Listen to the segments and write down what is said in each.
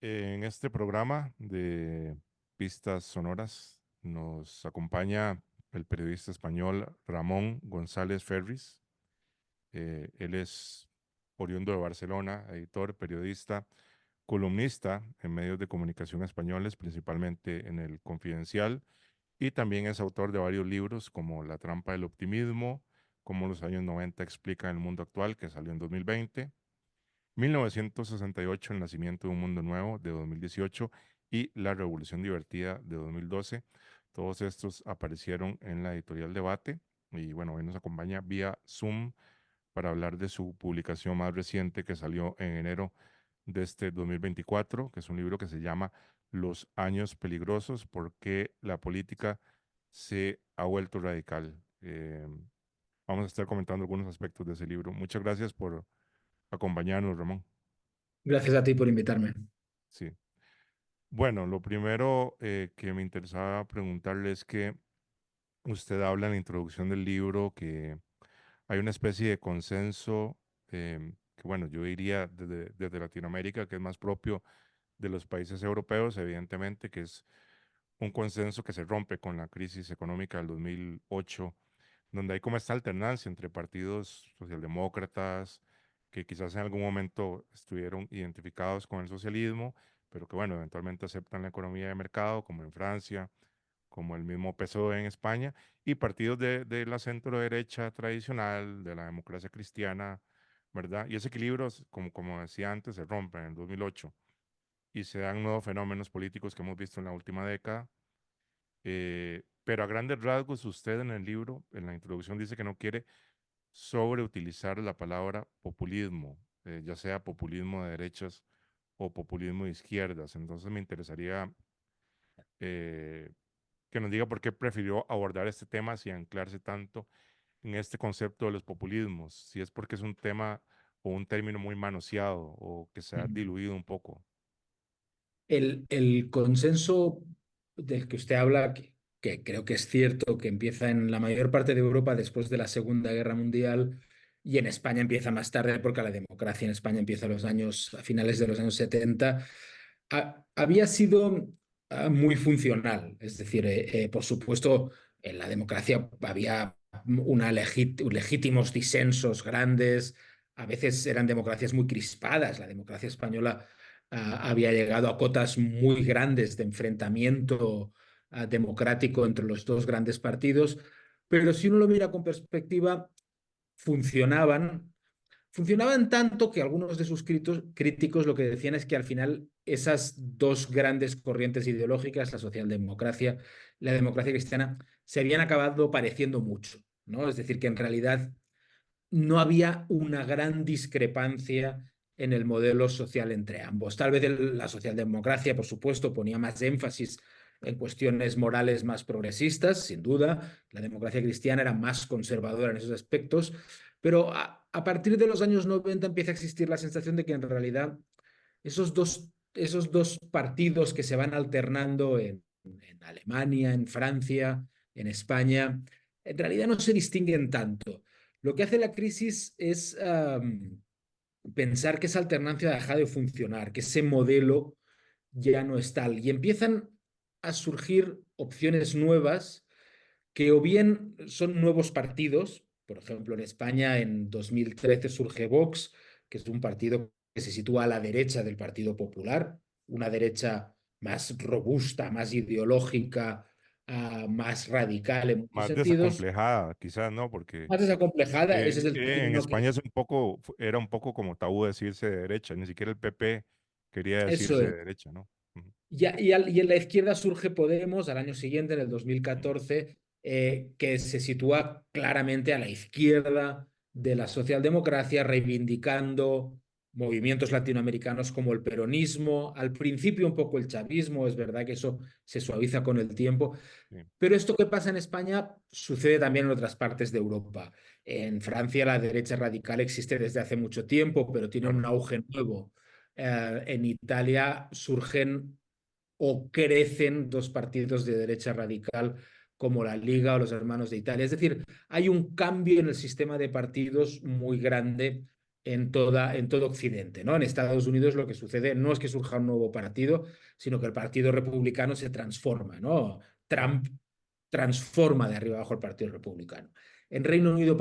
En este programa de Pistas Sonoras nos acompaña el periodista español Ramón González Ferris. Él es oriundo de Barcelona, editor, periodista, columnista en medios de comunicación españoles, principalmente en El Confidencial, y también es autor de varios libros como La trampa del optimismo, Cómo los años 90 explican el mundo actual, que salió en 2020. 1968, El nacimiento de un mundo nuevo, de 2018, y La revolución divertida, de 2012. Todos estos aparecieron en la editorial Debate y bueno, hoy nos acompaña vía Zoom para hablar de su publicación más reciente que salió en enero de este 2024, que es un libro que se llama Los años peligrosos, por qué la política se ha vuelto radical. Vamos a estar comentando algunos aspectos de ese libro. Muchas gracias por acompañarnos, Ramón. Gracias a ti por invitarme. Sí. Bueno, lo primero que me interesaba preguntarle es que usted habla en la introducción del libro que hay una especie de consenso que, bueno, yo diría desde Latinoamérica, que es más propio de los países europeos, evidentemente, que es un consenso que se rompe con la crisis económica del 2008, donde hay como esta alternancia entre partidos socialdemócratas que quizás en algún momento estuvieron identificados con el socialismo, pero que bueno, eventualmente aceptan la economía de mercado, como en Francia, como el mismo PSOE en España, y partidos de la centro derecha tradicional, de la democracia cristiana, ¿verdad? Y ese equilibrio, como decía antes, se rompe en el 2008 y se dan nuevos fenómenos políticos que hemos visto en la última década, pero a grandes rasgos, usted en el libro, en la introducción, dice que no quiere sobreutilizar la palabra populismo, ya sea populismo de derechas o populismo de izquierdas. Entonces me interesaría eh, que nos diga por qué prefirió abordar este tema sin anclarse tanto en este concepto de los populismos, si es porque es un tema o un término muy manoseado o que se ha diluido un poco. El consenso del que usted habla, que creo que es cierto, que empieza en la mayor parte de Europa después de la Segunda Guerra Mundial y en España empieza más tarde porque la democracia en España empieza a finales de los años 70, había sido muy funcional. Es decir, por supuesto, en la democracia había legítimos disensos grandes, a veces eran democracias muy crispadas. La democracia española había llegado a cotas muy grandes de enfrentamiento democrático entre los dos grandes partidos, pero si uno lo mira con perspectiva, funcionaban. Funcionaban tanto que algunos de sus críticos lo que decían es que al final esas dos grandes corrientes ideológicas, la socialdemocracia y la democracia cristiana, se habían acabado pareciendo mucho, ¿no? Es decir, que en realidad no había una gran discrepancia en el modelo social entre ambos. Tal vez la socialdemocracia, por supuesto, ponía más énfasis en cuestiones morales más progresistas, sin duda. La democracia cristiana era más conservadora en esos aspectos, pero a partir de los años 90 empieza a existir la sensación de que en realidad esos dos partidos que se van alternando en Alemania, en Francia, en España, en realidad no se distinguen tanto. Lo que hace la crisis es pensar que esa alternancia ha dejado de funcionar, que ese modelo ya no es tal. Y empiezan a surgir opciones nuevas que o bien son nuevos partidos, por ejemplo, en España en 2013 surge Vox, que es un partido que se sitúa a la derecha del Partido Popular, una derecha más robusta, más ideológica, más radical en muchos Más sentidos, desacomplejada, quizás, ¿no? Porque más desacomplejada, ese es el en término España que... es un poco, era un poco como tabú decirse de derecha, ni siquiera el PP quería Eso decirse de es. derecha, ¿no? Ujú, Y en la izquierda surge Podemos al año siguiente, en el ujú. 2014, que se sitúa claramente a la izquierda de la socialdemocracia, reivindicando movimientos latinoamericanos como el peronismo, al principio un poco el chavismo, es verdad que eso se suaviza con el tiempo, Sí, pero esto que pasa en España sucede también en otras partes de Europa. En Francia la derecha radical existe desde hace mucho tiempo, pero tiene un claro. auge nuevo. En Italia surgen o crecen dos partidos de derecha radical como la Liga o los Hermanos de Italia. Es decir, hay un cambio en el sistema de partidos muy grande en todo Occidente, ¿no? En Estados Unidos lo que sucede no es que surja un nuevo partido, sino que el Partido Republicano se transforma, ¿no? Trump transforma de arriba abajo el Partido Republicano. En Reino Unido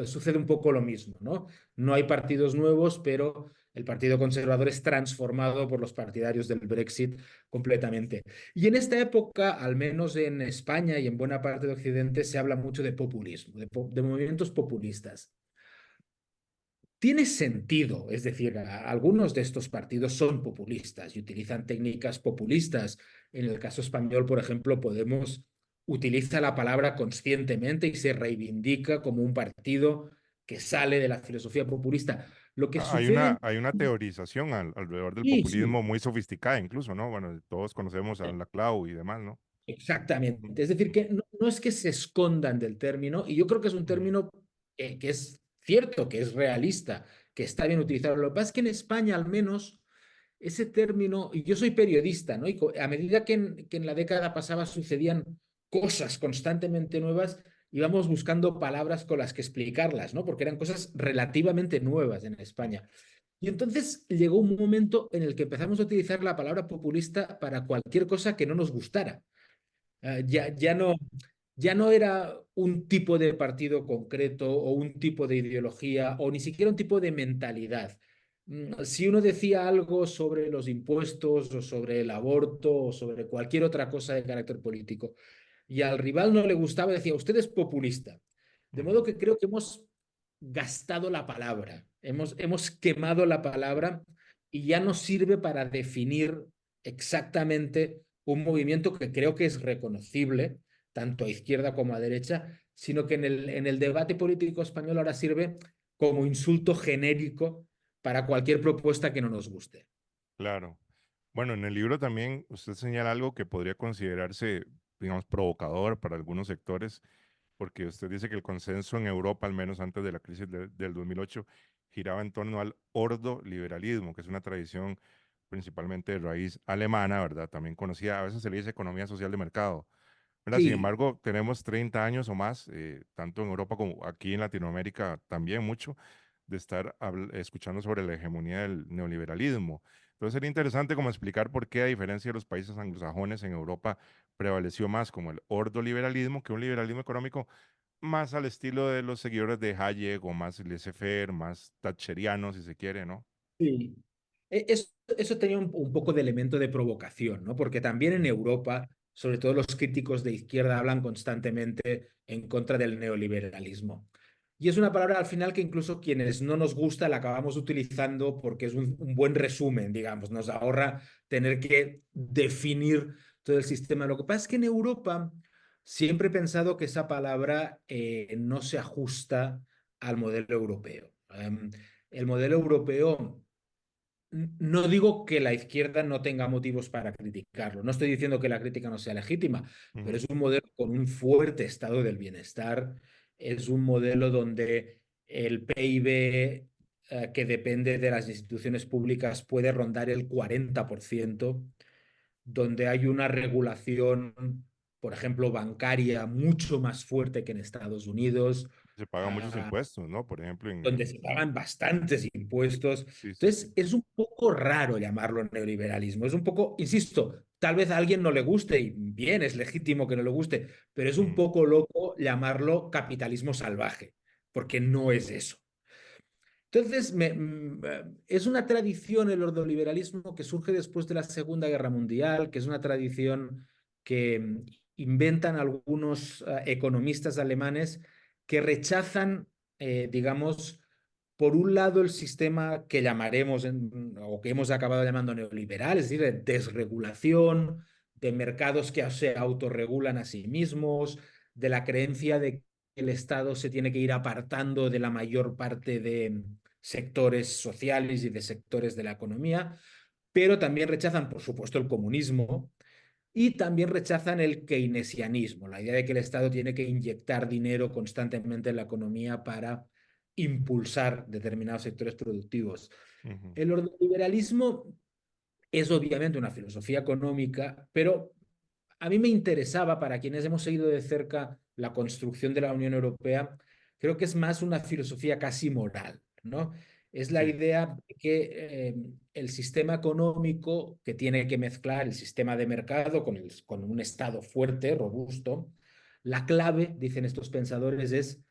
sucede un poco lo mismo, ¿no? No hay partidos nuevos, pero el Partido Conservador es transformado por los partidarios del Brexit completamente. Y en esta época, al menos en España y en buena parte de Occidente, se habla mucho de populismo, de movimientos populistas. Tiene sentido, es decir, algunos de estos partidos son populistas y utilizan técnicas populistas. En el caso español, por ejemplo, Podemos utiliza la palabra conscientemente y se reivindica como un partido que sale de la filosofía populista. Lo que sucede... Hay una teorización alrededor del Sí, sí, populismo muy sofisticada incluso, ¿no? Bueno, todos conocemos a la Clau y demás, ¿no? exactamente. Ujú, Es decir, que no es que se escondan del término, y yo creo que es un ujú, término que es cierto, que es realista, que está bien utilizado. Lo que pasa es que en España, al menos, ese término, y yo soy periodista, ¿no? Y a medida que en la década pasada sucedían cosas constantemente nuevas, íbamos buscando palabras con las que explicarlas, ¿no? Porque eran cosas relativamente nuevas en sí, España. Y entonces llegó un momento en el que empezamos a utilizar la palabra populista para cualquier cosa que no nos gustara. Ya no era un tipo de partido concreto o un tipo de ideología o ni siquiera un tipo de mentalidad. Si uno decía algo sobre los impuestos o sobre el aborto o sobre cualquier otra cosa de carácter político y al rival no le gustaba, decía, usted es populista. De modo ujú, que creo que hemos gastado la palabra, hemos quemado la palabra y ya no sirve para definir exactamente un movimiento que creo que es reconocible, tanto a izquierda como a derecha, sino que en el debate político español ahora sirve como insulto genérico para cualquier propuesta que no nos guste. claro. Bueno, en el libro también usted señala algo que podría considerarse, digamos, provocador para algunos sectores, porque usted dice que el consenso en Europa, al menos antes de la crisis del 2008, giraba en torno al ordoliberalismo, que es una tradición principalmente de raíz alemana, ¿verdad? También conocida, a veces se le dice economía social de mercado, ¿verdad? Sin Sí, embargo, tenemos 30 años o más, tanto en Europa como aquí en Latinoamérica también mucho, de estar escuchando sobre la hegemonía del neoliberalismo. Entonces sería interesante como explicar por qué, a diferencia de los países anglosajones, en Europa prevaleció más como el ordoliberalismo que un liberalismo económico más al estilo de los seguidores de Hayek o más laissez-faire, más thatcheriano, si se quiere, ¿no? sí. Eso tenía un poco de elemento de provocación, ¿no? Porque también en Ujú, Europa, sobre todo los críticos de izquierda, hablan constantemente en contra del neoliberalismo. Y es una palabra al final que incluso quienes no nos gusta la acabamos utilizando porque es un buen resumen, digamos, nos ahorra tener que definir todo el sistema. Lo que pasa es que en Europa siempre he pensado que esa palabra no se ajusta al modelo europeo. El modelo europeo no digo que la izquierda no tenga motivos para criticarlo, no estoy diciendo que la crítica no sea legítima, pero ujú. es un modelo con un fuerte estado del bienestar, es un modelo donde el PIB que depende de las instituciones públicas puede rondar el 40%, donde hay una regulación, por ejemplo, bancaria mucho más fuerte que en Estados Unidos, Se pagan muchos ah, impuestos, ¿no? Por ejemplo, donde se pagan bastantes impuestos. sí, sí, sí. Entonces, es un poco raro llamarlo neoliberalismo. Es un poco, insisto, tal vez a alguien no le guste, y bien, es legítimo que no le guste, pero es un Ujú, poco loco llamarlo capitalismo salvaje, porque no es eso. Entonces, es una tradición el ordoliberalismo que surge después de la Segunda Guerra Mundial, que es una tradición que inventan algunos economistas alemanes que rechazan, digamos, por un lado el sistema que llamaremos o que hemos acabado llamando neoliberal, es decir, de desregulación, de mercados que se autorregulan a sí mismos, de la creencia de que el Estado se tiene que ir apartando de la mayor parte de sectores sociales y de sectores de la economía, pero también rechazan, por supuesto, el comunismo y también rechazan el keynesianismo, la idea de que el Estado tiene que inyectar dinero constantemente en la economía para impulsar determinados sectores productivos. ujú. El ordoliberalismo es obviamente una filosofía económica, pero a mí me interesaba, para quienes hemos seguido de cerca la construcción de la Unión Europea, creo que es más una filosofía casi moral, ¿no? es la Sí, idea de que el sistema económico que tiene que mezclar el sistema de mercado con un Estado fuerte, robusto, la clave, dicen estos pensadores, es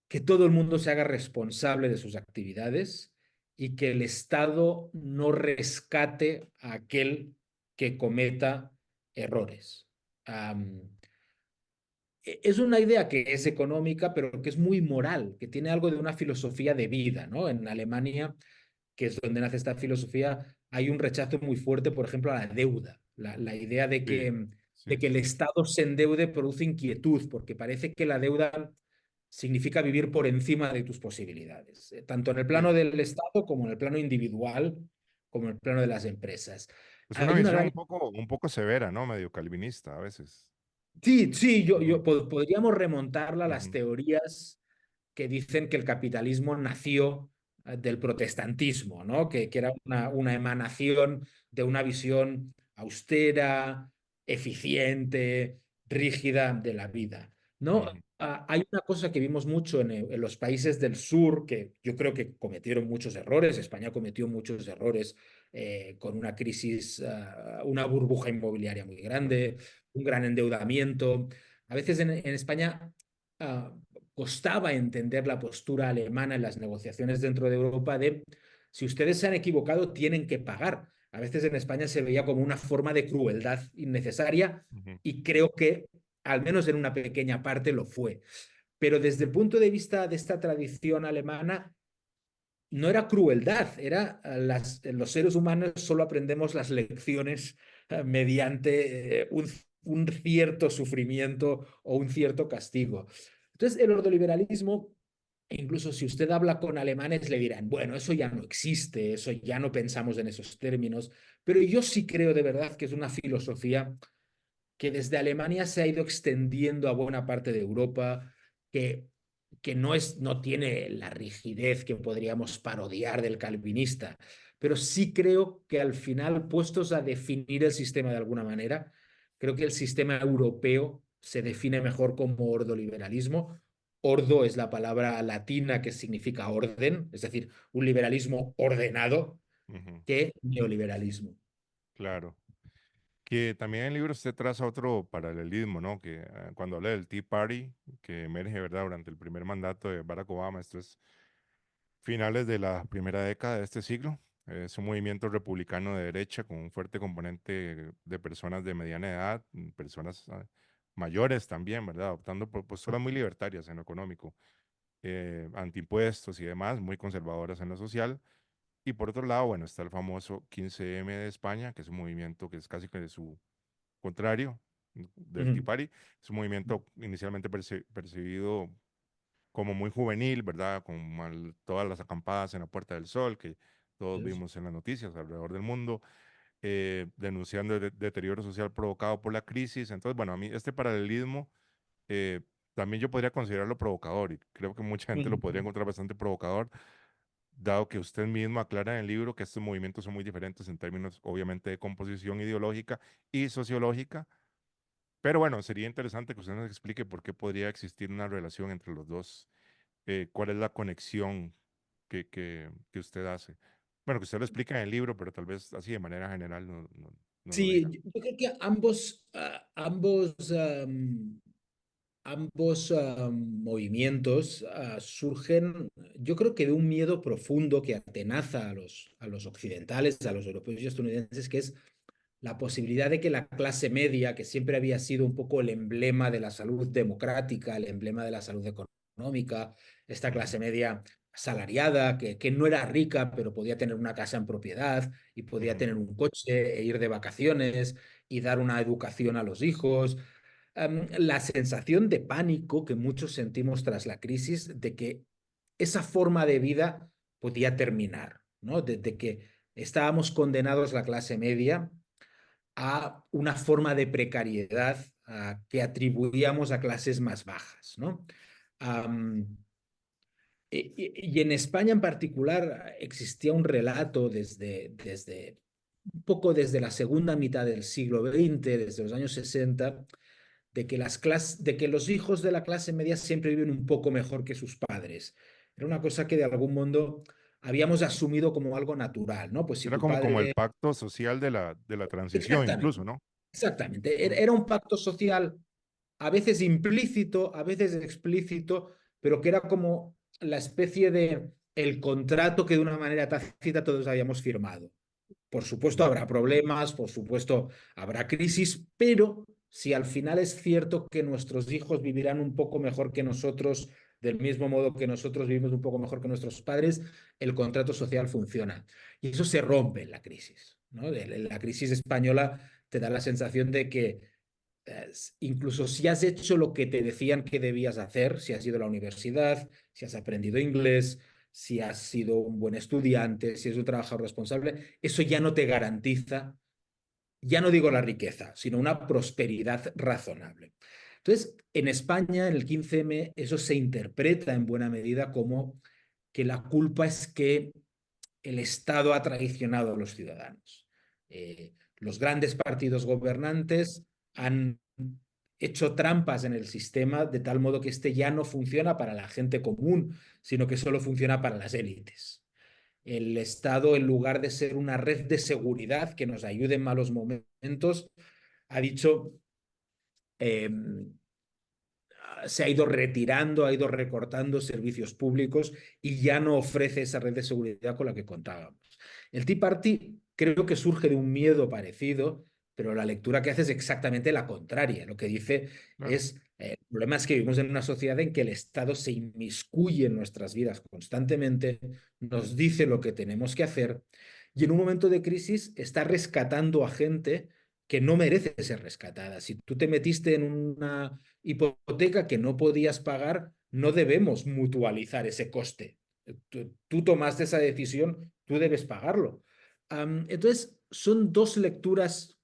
que todo el mundo se haga responsable de sus actividades y que el Estado no rescate a aquel que cometa errores. Am, es una idea que es económica, pero que es muy moral, que tiene algo de una filosofía de vida, ¿no? En Alemania, que es donde nace esta filosofía, hay un rechazo muy fuerte, por ejemplo, a la deuda. La idea sí, de sí, que el sí, Estado se endeude produce inquietud, porque parece que la deuda significa vivir por encima de tus posibilidades, tanto en el plano sí. del Estado como en el plano individual, como en el plano de las empresas. Es una Hay una visión gran un poco severa, ¿no? Medio calvinista a veces. Sí, sí, Ujú, podríamos remontarla a las ujú, teorías que dicen que el capitalismo nació del protestantismo, ¿no? Que era una emanación de una visión austera, eficiente, rígida de la vida, ¿no? ujú, Hay una cosa que vimos mucho en los países del sur, que yo creo que cometieron muchos errores, España cometió muchos errores con una crisis, una burbuja inmobiliaria muy grande, un gran endeudamiento. A veces en España ah, costaba entender la postura alemana en las negociaciones dentro de Europa de si ustedes se han equivocado, tienen que pagar. A veces en España se veía como una forma de crueldad innecesaria ujú, y creo que al menos en una pequeña parte lo fue. Pero desde el punto de vista de esta tradición alemana, no era crueldad, era los seres humanos solo aprendemos las lecciones mediante un cierto sufrimiento o un cierto castigo. Entonces, el ordoliberalismo, incluso si usted habla con alemanes, le dirán, bueno, eso ya no existe, eso ya no pensamos en esos términos, pero yo sí creo de verdad que es una filosofía que desde Alemania se ha ido extendiendo a buena parte de Europa, que, que no tiene la rigidez que podríamos parodiar del calvinista, pero sí creo que al final, puestos a definir el sistema de alguna manera, creo que el sistema europeo se define mejor como ordoliberalismo. Ordo es la palabra latina que significa orden, es decir, un liberalismo ordenado, ujú. que neoliberalismo. Claro. Que también en el libro usted traza otro paralelismo, ¿no? Que cuando habla del Tea Party, que emerge, ¿verdad?, durante el primer mandato de Barack Obama, esto es finales de la primera década de este siglo. Es un movimiento republicano de derecha con un fuerte componente de personas de mediana edad, personas mayores también, ¿verdad? Optando por posturas muy libertarias en lo económico, antiimpuestos y demás, muy conservadoras en lo social. Y por otro lado, bueno, está el famoso 15M de España, que es un movimiento que es casi que de su contrario del Tea Ujú. Party. Es un movimiento inicialmente percibido como muy juvenil, ¿verdad? Con todas las acampadas en la Puerta del Sol que todos Yes. vimos en las noticias alrededor del mundo, denunciando el deterioro social provocado por la crisis. Entonces, bueno, a mí este paralelismo eh, también yo podría considerarlo provocador y creo que mucha gente lo podría Ujú. encontrar bastante provocador, dado que usted mismo aclara en el libro que estos movimientos son muy diferentes en términos, obviamente, de composición ideológica y sociológica. Pero bueno, sería interesante que usted nos explique por qué podría existir una relación entre los dos, cuál es la conexión que usted hace. Bueno, que usted lo explica en el libro, pero tal vez así de manera general no lo Sí, diga. yo creo que ambos movimientos surgen, yo creo que de un miedo profundo que atenaza a los occidentales, a los europeos y estadounidenses, que es la posibilidad de que la clase media, que siempre había sido un poco el emblema de la salud democrática, el emblema de la salud económica, esta Ujú, clase media asalariada, que no era rica, pero podía tener una casa en propiedad y podía ujú, tener un coche e ir de vacaciones y dar una educación a los hijos. La sensación de pánico que muchos sentimos tras la crisis de que esa forma de vida podía terminar, ¿no? Desde que estábamos condenados la clase media a una forma de precariedad que atribuíamos a clases más bajas, ¿no? Am, y en España en particular existía un relato desde un poco desde la segunda mitad del siglo XX, desde los años 60, de que, de que los hijos de la clase media siempre viven un poco mejor que sus padres. Era una cosa que de algún modo habíamos asumido como algo natural, ¿no? Pues si Era tu como el padre... pacto social de la transición, Exactamente, incluso, ¿no? exactamente. Mm, Era un pacto social a veces implícito, a veces explícito, pero que era como la especie de el contrato que de una manera tácita todos habíamos firmado. Por supuesto mm, habrá problemas, por supuesto habrá crisis, pero si al final es cierto que nuestros hijos vivirán un poco mejor que nosotros, del mismo modo que nosotros vivimos un poco mejor que nuestros padres, el contrato social funciona. Y eso se rompe en la crisis, ¿no? La crisis española te da la sensación de que incluso si has hecho lo que te decían que debías hacer, si has ido a la universidad, si has aprendido inglés, si has sido un buen estudiante, si eres un trabajador responsable, eso ya no te garantiza, ya no digo la riqueza, sino una prosperidad razonable. Entonces, en España, en el 15M, eso se interpreta en buena medida como que la culpa es que el Estado ha traicionado a los ciudadanos. Los grandes partidos gobernantes han hecho trampas en el sistema de tal modo que este ya no funciona para la gente común, sino que solo funciona para las élites. El Estado, en lugar de ser una red de seguridad que nos ayude en malos momentos, ha dicho, eh, se ha ido retirando, ha ido recortando servicios públicos y ya no ofrece esa red de seguridad con la que contábamos. El Tea Party creo que surge de un miedo parecido, pero la lectura que hace es exactamente la contraria. Lo que dice claro. es, el problema es que vivimos en una sociedad en que el Estado se inmiscuye en nuestras vidas constantemente, nos dice lo que tenemos que hacer y en un momento de crisis está rescatando a gente que no merece ser rescatada. Si tú te metiste en una hipoteca que no podías pagar, no debemos mutualizar ese coste. Tú tomaste esa decisión, tú debes pagarlo. Entonces, son dos lecturas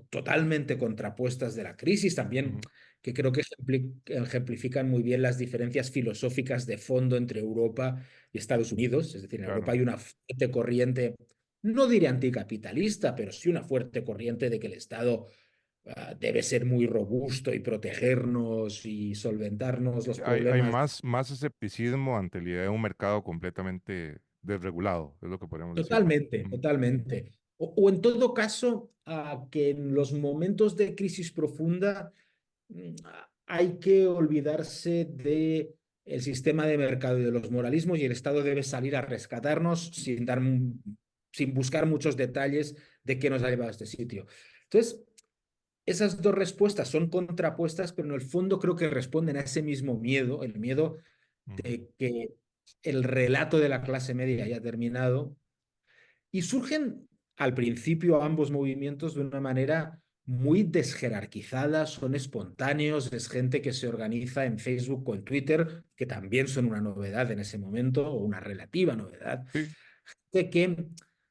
totalmente contrapuestas de la crisis, también Ujú, que creo que ejemplifican muy bien las diferencias filosóficas de fondo entre Europa y Estados Unidos. Es decir, en Europa claro. hay una fuerte corriente, no diré anticapitalista, pero sí una fuerte corriente de que el Estado debe ser muy robusto y protegernos y solventarnos los Hay problemas. más escepticismo ante la idea de un mercado completamente desregulado, es lo que podríamos decir. Totalmente, Ujú, totalmente. O en todo caso, que en los momentos de crisis profunda hay que olvidarse de el sistema de mercado y de los moralismos y el Estado debe salir a rescatarnos sin buscar muchos detalles de qué nos ha llevado a este sitio. Entonces, esas dos respuestas son contrapuestas, pero en el fondo creo que responden a ese mismo miedo, el miedo ujú. de que el relato de la clase media haya terminado y surgen al principio ambos movimientos de una manera muy desjerarquizada, son espontáneos, es gente que se organiza en Facebook o en Twitter, que también son una novedad en ese momento, o una relativa novedad, Sí, de que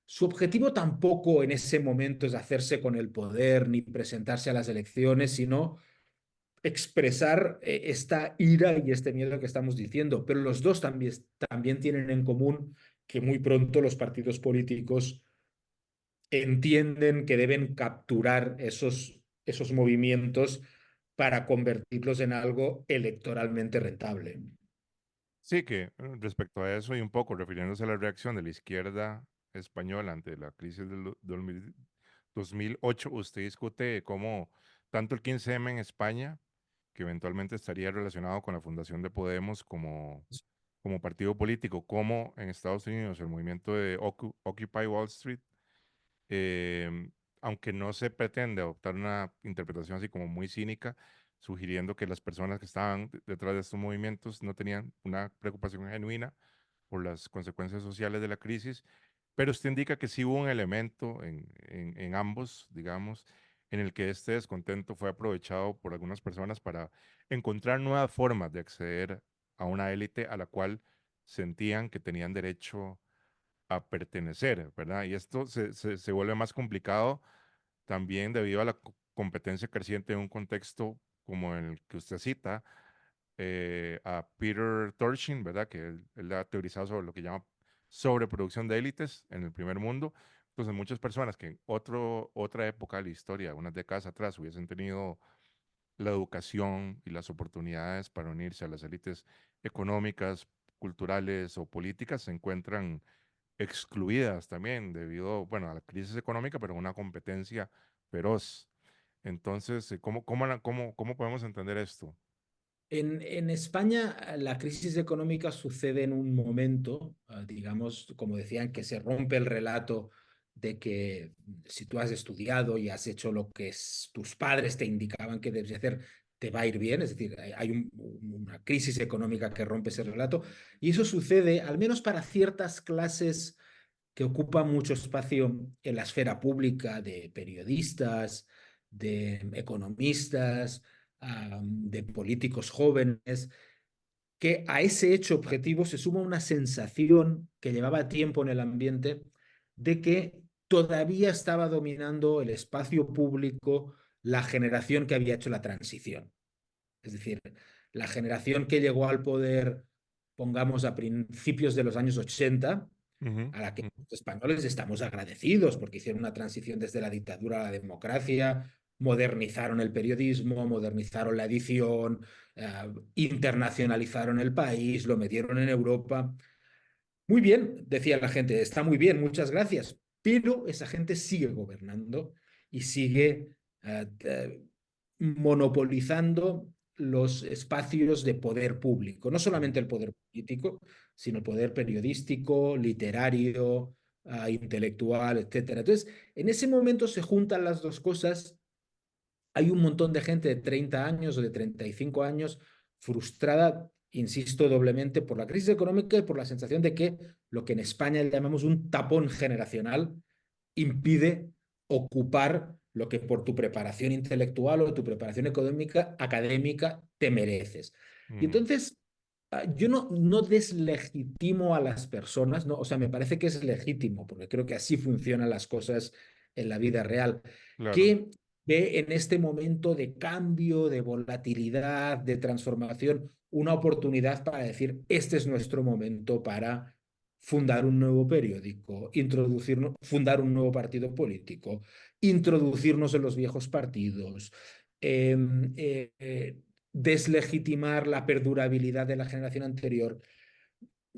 su objetivo tampoco en ese momento es hacerse con el poder ni presentarse a las elecciones, sino expresar esta ira y este miedo que estamos diciendo. Pero los dos también tienen en común que muy pronto los partidos políticos entienden que deben capturar esos movimientos para convertirlos en algo electoralmente rentable. sí que respecto a eso y un poco refiriéndose a la reacción de la izquierda española ante la crisis del 2008, usted discute cómo tanto el 15M en España, que eventualmente estaría relacionado con la fundación de Podemos como partido político, como en Estados Unidos el movimiento de Occupy Wall Street, eh, aunque no se pretende adoptar una interpretación así como muy cínica, sugiriendo que las personas que estaban detrás de estos movimientos no tenían una preocupación genuina por las consecuencias sociales de la crisis, pero usted indica que sí hubo un elemento en ambos, digamos, en el que este descontento fue aprovechado por algunas personas para encontrar nuevas formas de acceder a una élite a la cual sentían que tenían derecho a pertenecer, ¿verdad? Y esto se vuelve más complicado también debido a la competencia creciente en un contexto como el que usted cita, a Peter Turchin, ¿verdad? Que él ha teorizado sobre lo que llama sobreproducción de élites en el primer mundo. Entonces, muchas personas que en otra época de la historia, unas décadas atrás, hubiesen tenido la educación y las oportunidades para unirse a las élites económicas, culturales o políticas se encuentran excluidas también debido, bueno, a la crisis económica, pero una competencia feroz. Entonces, ¿cómo podemos entender esto? En España, la crisis económica sucede en un momento, digamos, como decían, que se rompe el relato de que si tú has estudiado y has hecho lo que tus padres te indicaban que debes hacer, te va a ir bien. Es decir, hay una crisis económica que rompe ese relato. Y eso sucede, al menos para ciertas clases que ocupan mucho espacio en la esfera pública, de periodistas, de economistas, de políticos jóvenes, que a ese hecho objetivo se suma una sensación que llevaba tiempo en el ambiente de que todavía estaba dominando el espacio público la generación que había hecho la transición. Es decir, la generación que llegó al poder, pongamos, a principios de los años 80, Ujú, a la que ujú, los españoles estamos agradecidos porque hicieron una transición desde la dictadura a la democracia, modernizaron el periodismo, modernizaron la edición, internacionalizaron el país, lo metieron en Europa. Muy bien, decía la gente, está muy bien, muchas gracias, pero esa gente sigue gobernando y sigue monopolizando los espacios de poder público, no ujú, solamente el poder político, sino el poder periodístico, literario, intelectual, etcétera. Entonces, en ese momento se juntan las dos cosas. Hay un montón de gente de 30 años o de 35 años frustrada, insisto, doblemente por la crisis económica y por la sensación de que lo que en España llamamos un tapón generacional impide ocupar lo que por tu preparación intelectual o tu preparación económica, académica, te mereces. Y ujú, entonces, yo no deslegitimo a las personas, ¿no? O sea, me parece que es legítimo, porque creo que así funcionan las cosas en la vida real, claro. que ve en este momento de cambio, de volatilidad, de transformación, una oportunidad para decir, este es nuestro momento para fundar un nuevo periódico, fundar un nuevo partido político, introducirnos en los viejos partidos, eh, deslegitimar la perdurabilidad de la generación anterior.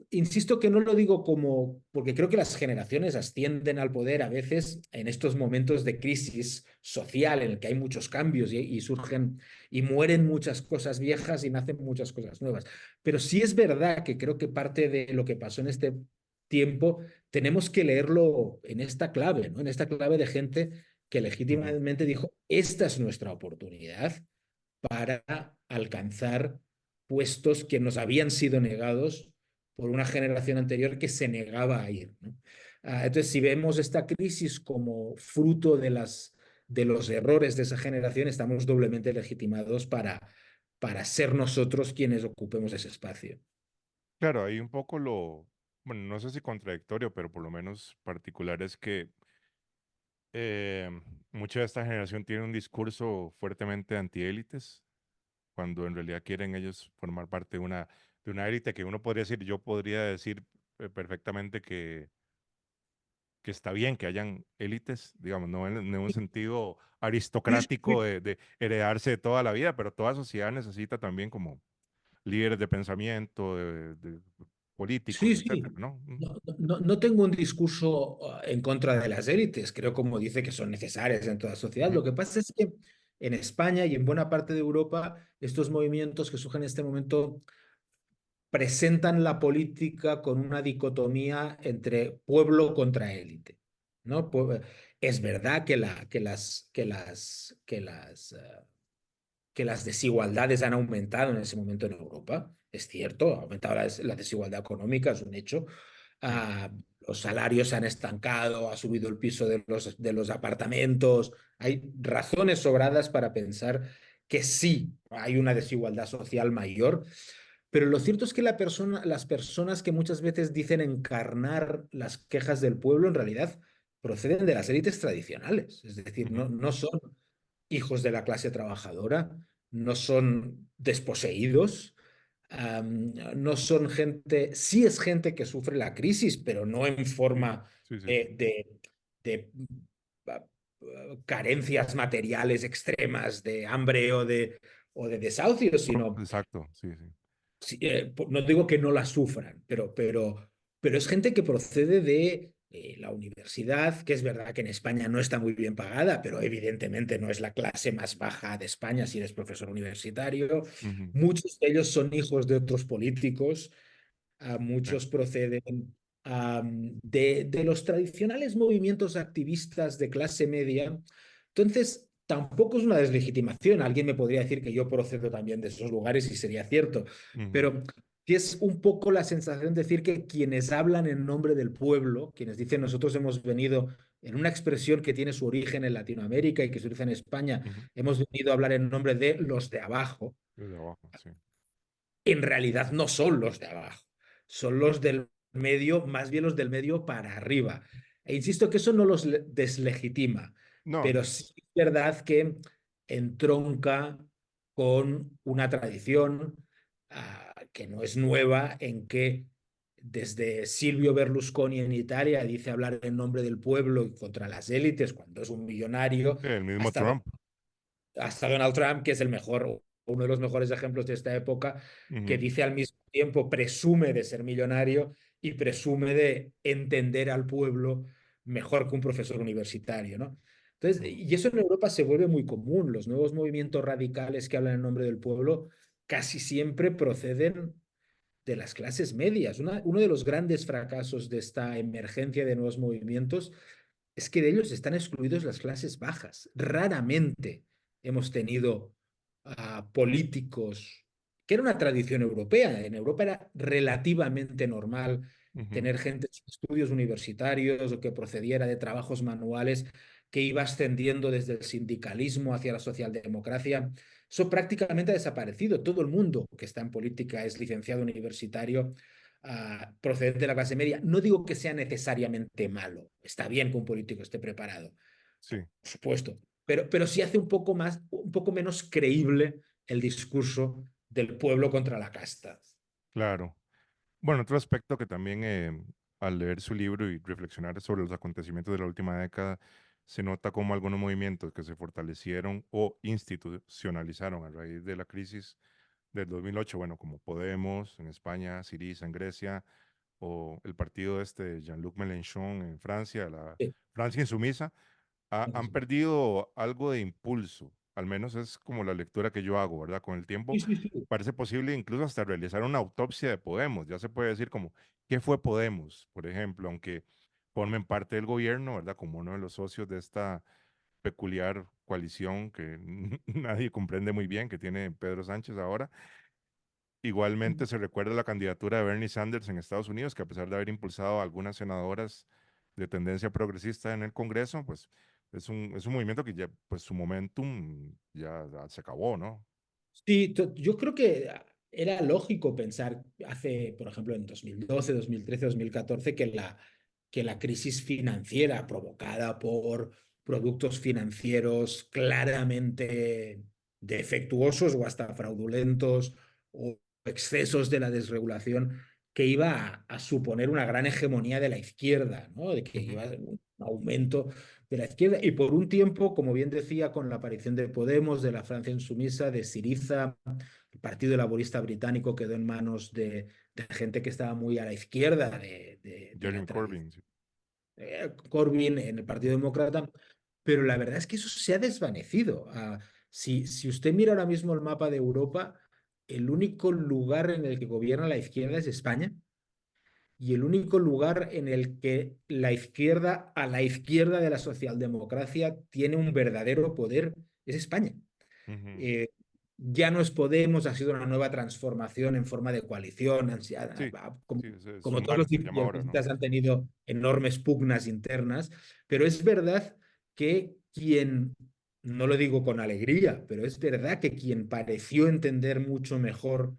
Insisto que no lo digo como, porque creo que las generaciones ascienden al poder a veces en estos momentos de crisis social en el que hay muchos cambios y surgen y mueren muchas cosas viejas y nacen muchas cosas nuevas. Pero sí es verdad que creo que parte de lo que pasó en este tiempo tenemos que leerlo en esta clave, ¿no? En esta clave de gente que Ujú. legítimamente dijo, esta es nuestra oportunidad para alcanzar puestos que nos habían sido negados por una generación anterior que se negaba a ir, ¿no? Entonces, si vemos esta crisis como fruto de los errores de esa generación, estamos doblemente legitimados para ser nosotros quienes ocupemos ese espacio. Claro, hay un poco bueno, no sé si contradictorio, pero por lo menos particular es que eh, mucha de esta generación tiene un discurso fuertemente antiélites, cuando en realidad quieren ellos formar parte de una élite que uno podría decir, yo podría decir perfectamente que está bien que hayan élites, digamos, no en un sentido aristocrático de heredarse de toda la vida, pero toda sociedad necesita también como líderes de pensamiento, de políticos, Sí, etcétera, sí. ¿no? No tengo un discurso en contra de las élites. Creo, como dice, que son necesarias en toda sociedad. Ujú, Lo que pasa es que en España y en buena parte de Europa, estos movimientos que surgen en este momento presentan la política con una dicotomía entre pueblo contra élite, ¿no? Es verdad que las desigualdades han aumentado en ese momento en Europa, es cierto, ha aumentado la desigualdad económica, es un hecho. ujú, Los salarios se han estancado, ha subido el piso de los apartamentos. Hay razones sobradas para pensar que sí hay una desigualdad social mayor, pero lo cierto es que las personas que muchas veces dicen encarnar las quejas del pueblo en realidad proceden de las élites tradicionales, es decir, ujú, no son hijos de la clase trabajadora, no son desposeídos, no son gente, sí es gente que sufre la crisis, pero no en sí, forma sí, sí, sí. de ah, carencias materiales extremas, de hambre o de desahucio, sino Exacto, sí, sí. sí, no digo que no la sufran, pero es gente que procede de la universidad, que es verdad que en España no está muy bien pagada, pero evidentemente no es la clase más baja de España si eres profesor universitario. Ujú, Muchos de ellos son hijos de otros políticos, sí, muchos proceden de los tradicionales movimientos activistas de clase media. Entonces, tampoco es una deslegitimación. Alguien me podría decir que yo procedo también de esos lugares y sería cierto, ujú, pero sí es un poco la sensación de decir que quienes hablan en nombre del pueblo, quienes dicen nosotros hemos venido en una expresión que tiene su origen en Latinoamérica y que se utiliza en España, ujú, hemos venido a hablar en nombre de los de abajo, desde abajo, sí. en realidad no son los de abajo, son los del medio, más bien los del medio para arriba. E insisto que eso no los deslegitima, No, pero no. sí es verdad que entronca con una tradición que no es nueva, en que desde Silvio Berlusconi en Italia dice hablar en nombre del pueblo y contra las élites cuando es un millonario, Sí, el mismo hasta Trump. hasta Donald Trump, que es el mejor, uno de los mejores ejemplos de esta época, que Ujú, dice al mismo tiempo, presume de ser millonario y presume de entender al pueblo mejor que un profesor universitario, ¿no? Entonces, ujú, y eso en Europa se vuelve muy común. Los nuevos movimientos radicales que hablan en nombre del pueblo casi siempre proceden de las clases medias. Uno de los grandes fracasos de esta emergencia de nuevos movimientos es que de ellos están excluidos las clases bajas. Raramente hemos tenido políticos, que era una tradición europea. En Europa era relativamente normal ujú, tener gente sin estudios universitarios o que procediera de trabajos manuales, que iba ascendiendo desde el sindicalismo hacia la socialdemocracia. Eso prácticamente ha desaparecido. Todo el mundo que está en política es licenciado universitario procedente de la clase media. No digo que sea necesariamente malo. Está bien que un político esté preparado, sí, por supuesto, pero sí hace un poco más, un poco menos creíble el discurso del pueblo contra la casta. claro. Bueno, otro aspecto que también al leer su libro y reflexionar sobre los acontecimientos de la última década, se nota como algunos movimientos que se fortalecieron o institucionalizaron a raíz de la crisis del 2008, bueno, como Podemos en España, Syriza en Grecia, o el partido este de Jean-Luc Mélenchon en Francia, la Sí, Francia insumisa, han perdido algo de impulso, al menos es como la lectura que yo hago, ¿verdad? Con el tiempo sí, sí, sí. parece posible incluso hasta realizar una autopsia de Podemos, ya se puede decir como, ¿qué fue Podemos? Por ejemplo, aunque formen parte del gobierno, ¿verdad? Como uno de los socios de esta peculiar coalición que nadie comprende muy bien que tiene Pedro Sánchez ahora. Igualmente se recuerda la candidatura de Bernie Sanders en Estados Unidos, que a pesar de haber impulsado a algunas senadoras de tendencia progresista en el Congreso, pues es un movimiento que ya, pues su momentum ya se acabó, ¿no? Sí, yo creo que era lógico pensar hace, por ejemplo, en 2012, 2013, 2014, que la crisis financiera provocada por productos financieros claramente defectuosos o hasta fraudulentos o excesos de la desregulación, que iba a suponer una gran hegemonía de la izquierda, ¿no? De que Ujú, iba a haber un aumento de la izquierda. Y por un tiempo, como bien decía, con la aparición de Podemos, de la Francia insumisa, de Syriza, el Partido Laborista Británico quedó en manos de gente que estaba muy a la izquierda de la Jeremy tradición. Corbyn, sí. Corbyn en el Partido Demócrata, pero la verdad es que eso se ha desvanecido. Si usted mira ahora mismo el mapa de Europa, el único lugar en el que gobierna la izquierda es España y el único lugar en el que la izquierda, a la izquierda de la socialdemocracia, tiene un verdadero poder es España. Ujú, Eh, ya no es Podemos, ha sido una nueva transformación en forma de coalición, sí, como, sí, es como todos los Sumar, se llama ahora, ¿no? izquierdistas han tenido enormes pugnas internas, pero es verdad que quien, no lo digo con alegría, pero es verdad que quien pareció entender mucho mejor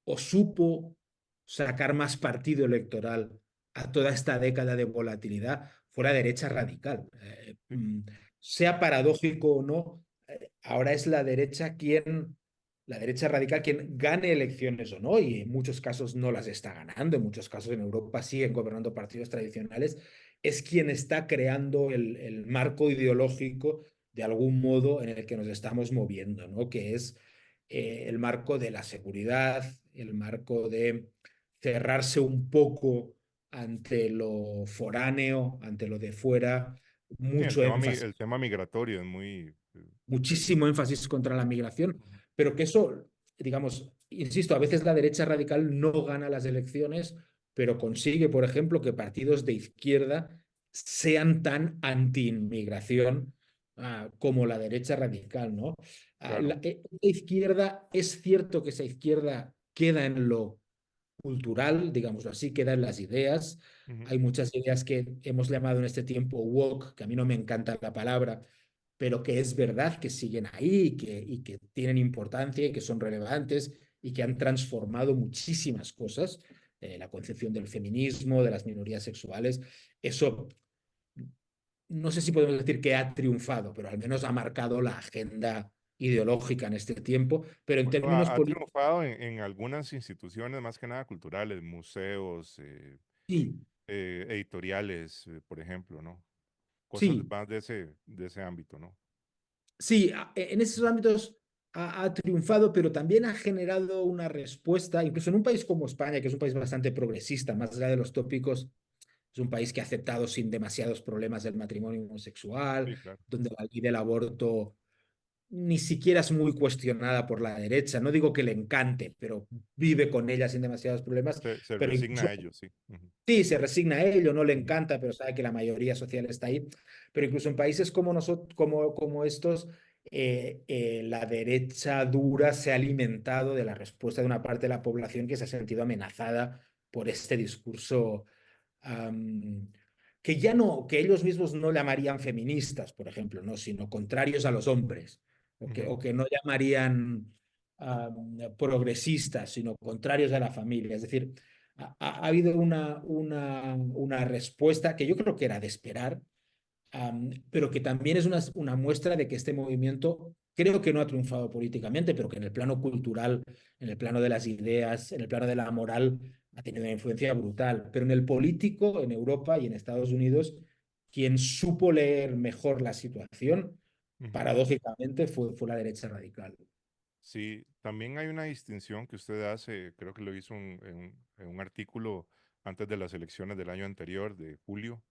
o supo sacar más partido electoral a toda esta década de volatilidad fue la derecha radical. Sí, Sea paradójico o no, ahora es la derecha radical quien gane elecciones o no, y en muchos casos no las está ganando, en muchos casos en Europa siguen gobernando partidos tradicionales, es quien está creando el marco ideológico de algún modo en el que nos estamos moviendo, ¿no? Que es el marco de la seguridad, el marco de cerrarse un poco ante lo foráneo, ante lo de fuera, Sí, mucho énfasis, el tema migratorio es muy... muchísimo énfasis contra la migración, Ujú. pero que eso, digamos, insisto, a veces la derecha radical no gana las elecciones, pero consigue, por ejemplo, que partidos de izquierda sean tan anti-inmigración como la derecha radical, ¿no? Claro. La izquierda, es cierto que esa izquierda queda en lo cultural, digámoslo así, queda en las ideas. Ujú. Hay muchas ideas que hemos llamado en este tiempo woke, que a mí no me encanta la palabra, pero que es verdad que siguen ahí y que tienen importancia y que son relevantes y que han transformado muchísimas cosas. La concepción del feminismo, de las minorías sexuales, eso no sé si podemos decir que ha triunfado, pero al menos ha marcado la agenda ideológica en este tiempo, pero en Bueno, términos ha políticos, triunfado en algunas instituciones, más que nada culturales, museos, sí, editoriales, por ejemplo, ¿no? Cosas sí, más de ese ámbito, ¿no? sí, en esos ámbitos ha triunfado, pero también ha generado una respuesta, incluso en un país como España, que es un país bastante progresista, más allá de los tópicos. Es un país que ha aceptado sin demasiados problemas el matrimonio homosexual, Sí, claro. donde la ley del aborto ni siquiera es muy cuestionada por la derecha. No digo que le encante, pero vive con ella sin demasiados problemas. Se Pero resigna incluso a ello, sí. Ujú, sí, se resigna a ello, no le ujú, encanta, pero sabe que la mayoría social está ahí. Pero incluso en países como nosotros, como estos, la derecha dura se ha alimentado de la respuesta de una parte de la población que se ha sentido amenazada por este discurso am, que ya no, que ellos mismos no llamarían feministas, por ejemplo, ¿no? Sino contrarios a los hombres, ujú, o que no llamarían progresistas, sino contrarios a la familia. Es decir, ha habido una respuesta que yo creo que era de esperar, pero que también es una muestra de que este movimiento creo que no ha triunfado políticamente, pero que en el plano cultural, en el plano de las ideas, en el plano de la moral, ha tenido una influencia brutal. Pero en el político, en Europa y en Estados Unidos, quien supo leer mejor la situación, ujú. paradójicamente, fue la derecha radical. Sí, también hay una distinción que usted hace, creo que lo hizo en un artículo antes de las elecciones del año anterior, de julio,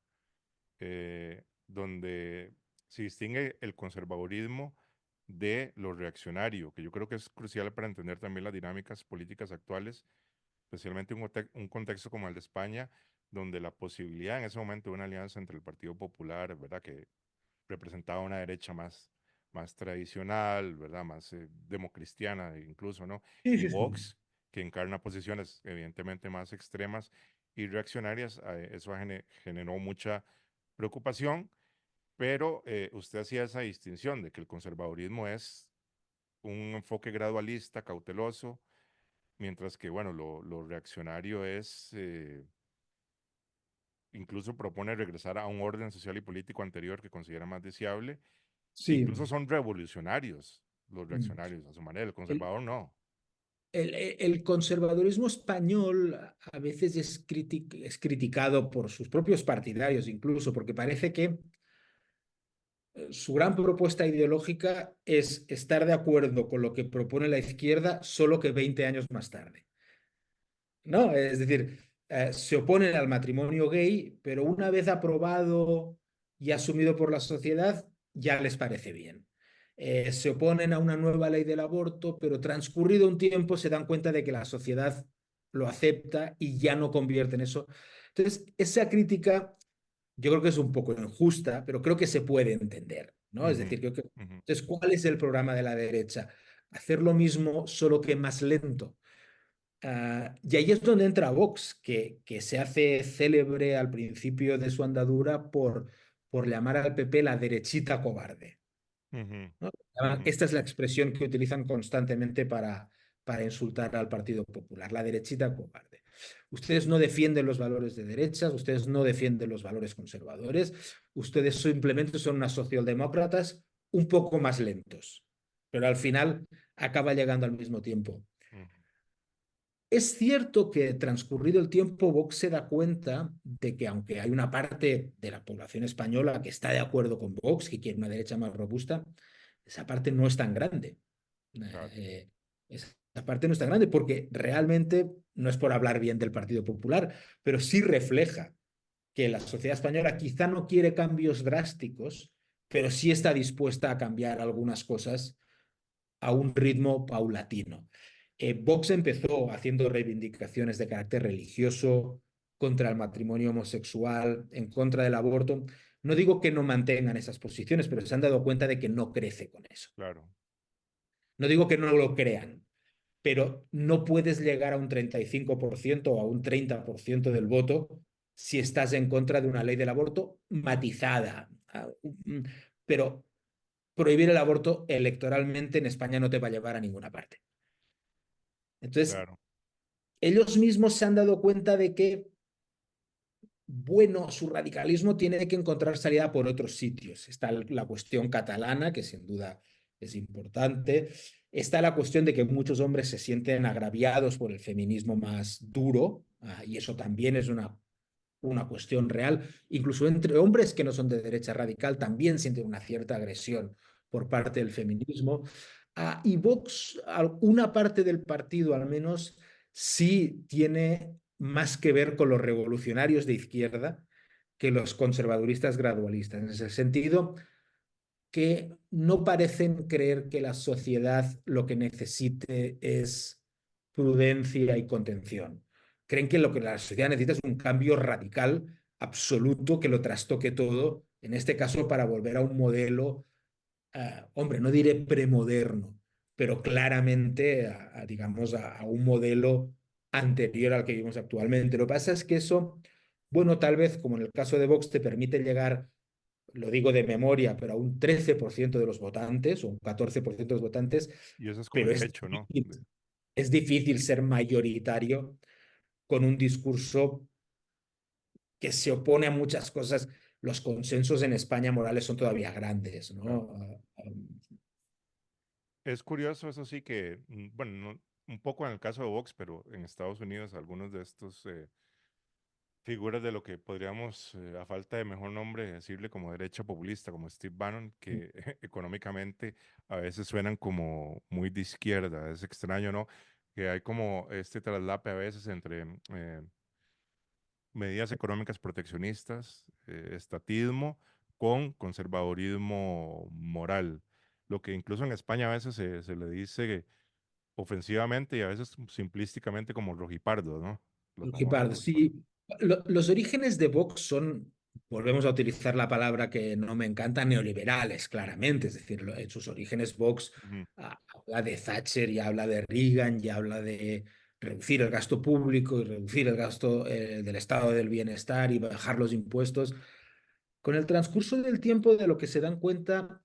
donde se distingue el conservadurismo de lo reaccionario, que yo creo que es crucial para entender también las dinámicas políticas actuales, especialmente un contexto como el de España, donde la posibilidad en ese momento de una alianza entre el Partido Popular, ¿verdad? Que representaba una derecha más tradicional, ¿verdad? Más democristiana incluso, ¿no? Sí, Y sí, sí. Vox, que encarna posiciones evidentemente más extremas y reaccionarias, eso generó mucha preocupación, pero usted hacía esa distinción de que el conservadurismo es un enfoque gradualista, cauteloso, mientras que, bueno, lo reaccionario es, incluso propone regresar a un orden social y político anterior que considera más deseable. Sí. Incluso son revolucionarios los Mm. reaccionarios a su manera, el El, conservador no. el conservadurismo español a veces es criticado por sus propios partidarios, incluso, porque parece que su gran propuesta ideológica es estar de acuerdo con lo que propone la izquierda, solo que 20 años más tarde. ¿No? Es decir, se oponen al matrimonio gay, pero una vez aprobado y asumido por la sociedad, ya les parece bien. Se oponen a una nueva ley del aborto, pero transcurrido un tiempo se dan cuenta de que la sociedad lo acepta y ya no convierte en eso. Entonces, esa crítica yo creo que es un poco injusta, pero creo que se puede entender, ¿no? Es Ujú, decir, creo que... ujú, Entonces, ¿cuál es el programa de la derecha? Hacer lo mismo, solo que más lento. Y ahí es donde entra Vox, que se hace célebre al principio de su andadura por llamar al PP la derechita cobarde, ujú, ¿no? ujú, Esta es la expresión que utilizan constantemente para insultar al Partido Popular, la derechita cobarde. Ustedes no defienden los valores de derechas, ustedes no defienden los valores conservadores, ustedes simplemente son unas socialdemócratas un poco más lentos, pero al final acaba llegando al mismo tiempo. ujú, Es cierto que transcurrido el tiempo, Vox se da cuenta de que aunque hay una parte de la población española que está de acuerdo con Vox, que quiere una derecha más robusta, esa parte no es tan grande. claro. Esa parte no es tan grande porque realmente no es por hablar bien del Partido Popular, pero sí refleja que la sociedad española quizá no quiere cambios drásticos, pero sí está dispuesta a cambiar algunas cosas a un ritmo paulatino. Vox empezó haciendo reivindicaciones de carácter religioso contra el matrimonio homosexual, en contra del aborto. No digo que no mantengan esas posiciones, pero se han dado cuenta de que no crece con eso. Claro, No digo que no lo crean, pero no puedes llegar a un 35% o a un 30% del voto si estás en contra de una ley del aborto matizada. Pero prohibir el aborto electoralmente en España no te va a llevar a ninguna parte. Entonces, claro, ellos mismos se han dado cuenta de que, bueno, su radicalismo tiene que encontrar salida por otros sitios. Está la cuestión catalana, que sin duda es importante. Está la cuestión de que muchos hombres se sienten agraviados por el feminismo más duro, y eso también es una cuestión real. Incluso entre hombres que no son de derecha radical también sienten una cierta agresión por parte del feminismo. Y Vox, una parte del partido al menos, sí tiene más que ver con los revolucionarios de izquierda que los conservaduristas gradualistas, en ese sentido que no parecen creer que la sociedad lo que necesite es prudencia y contención. Creen que lo que la sociedad necesita es un cambio radical, absoluto, que lo trastoque todo, en este caso para volver a un modelo, hombre, no diré premoderno, pero claramente, digamos, a un modelo anterior al que vivimos actualmente. Lo que pasa es que eso, bueno, tal vez, como en el caso de Vox, te permite llegar, lo digo de memoria, pero a un 13% de los votantes o un 14% de los votantes, y eso es como pero el techo, ¿no? es difícil ser mayoritario con un discurso que se opone a muchas cosas. Los consensos en España morales son todavía grandes, Claro. ¿no? Es curioso, eso sí, que, bueno, un poco en el caso de Vox, pero en Estados Unidos algunos de estos figuras de lo que podríamos, a falta de mejor nombre, decirle como derecha populista, como Steve Bannon, que económicamente a veces suenan como muy de izquierda. Es extraño, ¿no? Que hay como este traslape a veces entre medidas económicas proteccionistas, estatismo, con conservadurismo moral. Lo que incluso en España a veces se le dice ofensivamente y a veces simplísticamente como rojipardo, ¿no? Los famosos Guepardo, rojipardos. sí. Los orígenes de Vox son, volvemos a utilizar la palabra que no me encanta, neoliberales, claramente. Es decir, en sus orígenes Vox Ujú. habla de Thatcher y habla de Reagan y habla de reducir el gasto público y reducir el gasto del estado del bienestar y bajar los impuestos. Con el transcurso del tiempo, de lo que se dan cuenta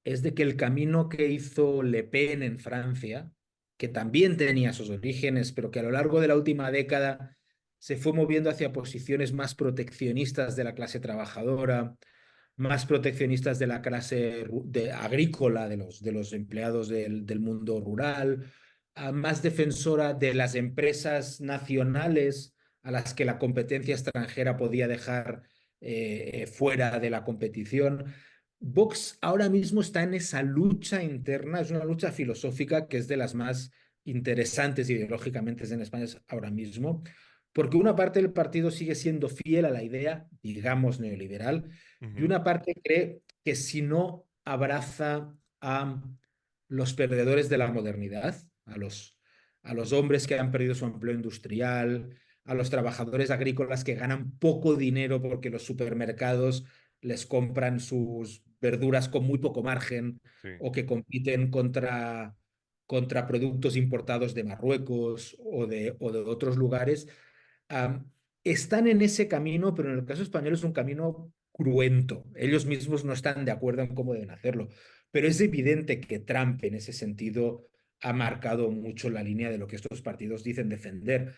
es de que el camino que hizo Le Pen en Francia, que también tenía sus orígenes, pero que a lo largo de la última década se fue moviendo hacia posiciones más proteccionistas de la clase trabajadora, más proteccionistas de la clase agrícola, de los empleados del mundo rural, más defensora de las empresas nacionales a las que la competencia extranjera podía dejar fuera de la competición. Vox ahora mismo está en esa lucha interna, es una lucha filosófica que es de las más interesantes ideológicamente en España ahora mismo, porque una parte del partido sigue siendo fiel a la idea, digamos, neoliberal, y Ujú. una parte cree que si no abraza a los perdedores de la modernidad, a los hombres que han perdido su empleo industrial, a los trabajadores agrícolas que ganan poco dinero porque los supermercados les compran sus verduras con muy poco margen Sí. o que compiten contra productos importados de Marruecos o de otros lugares, um, están en ese camino, pero en el caso español es un camino cruento. Ellos mismos no están de acuerdo en cómo deben hacerlo. Pero es evidente que Trump en ese sentido ha marcado mucho la línea de lo que estos partidos dicen defender.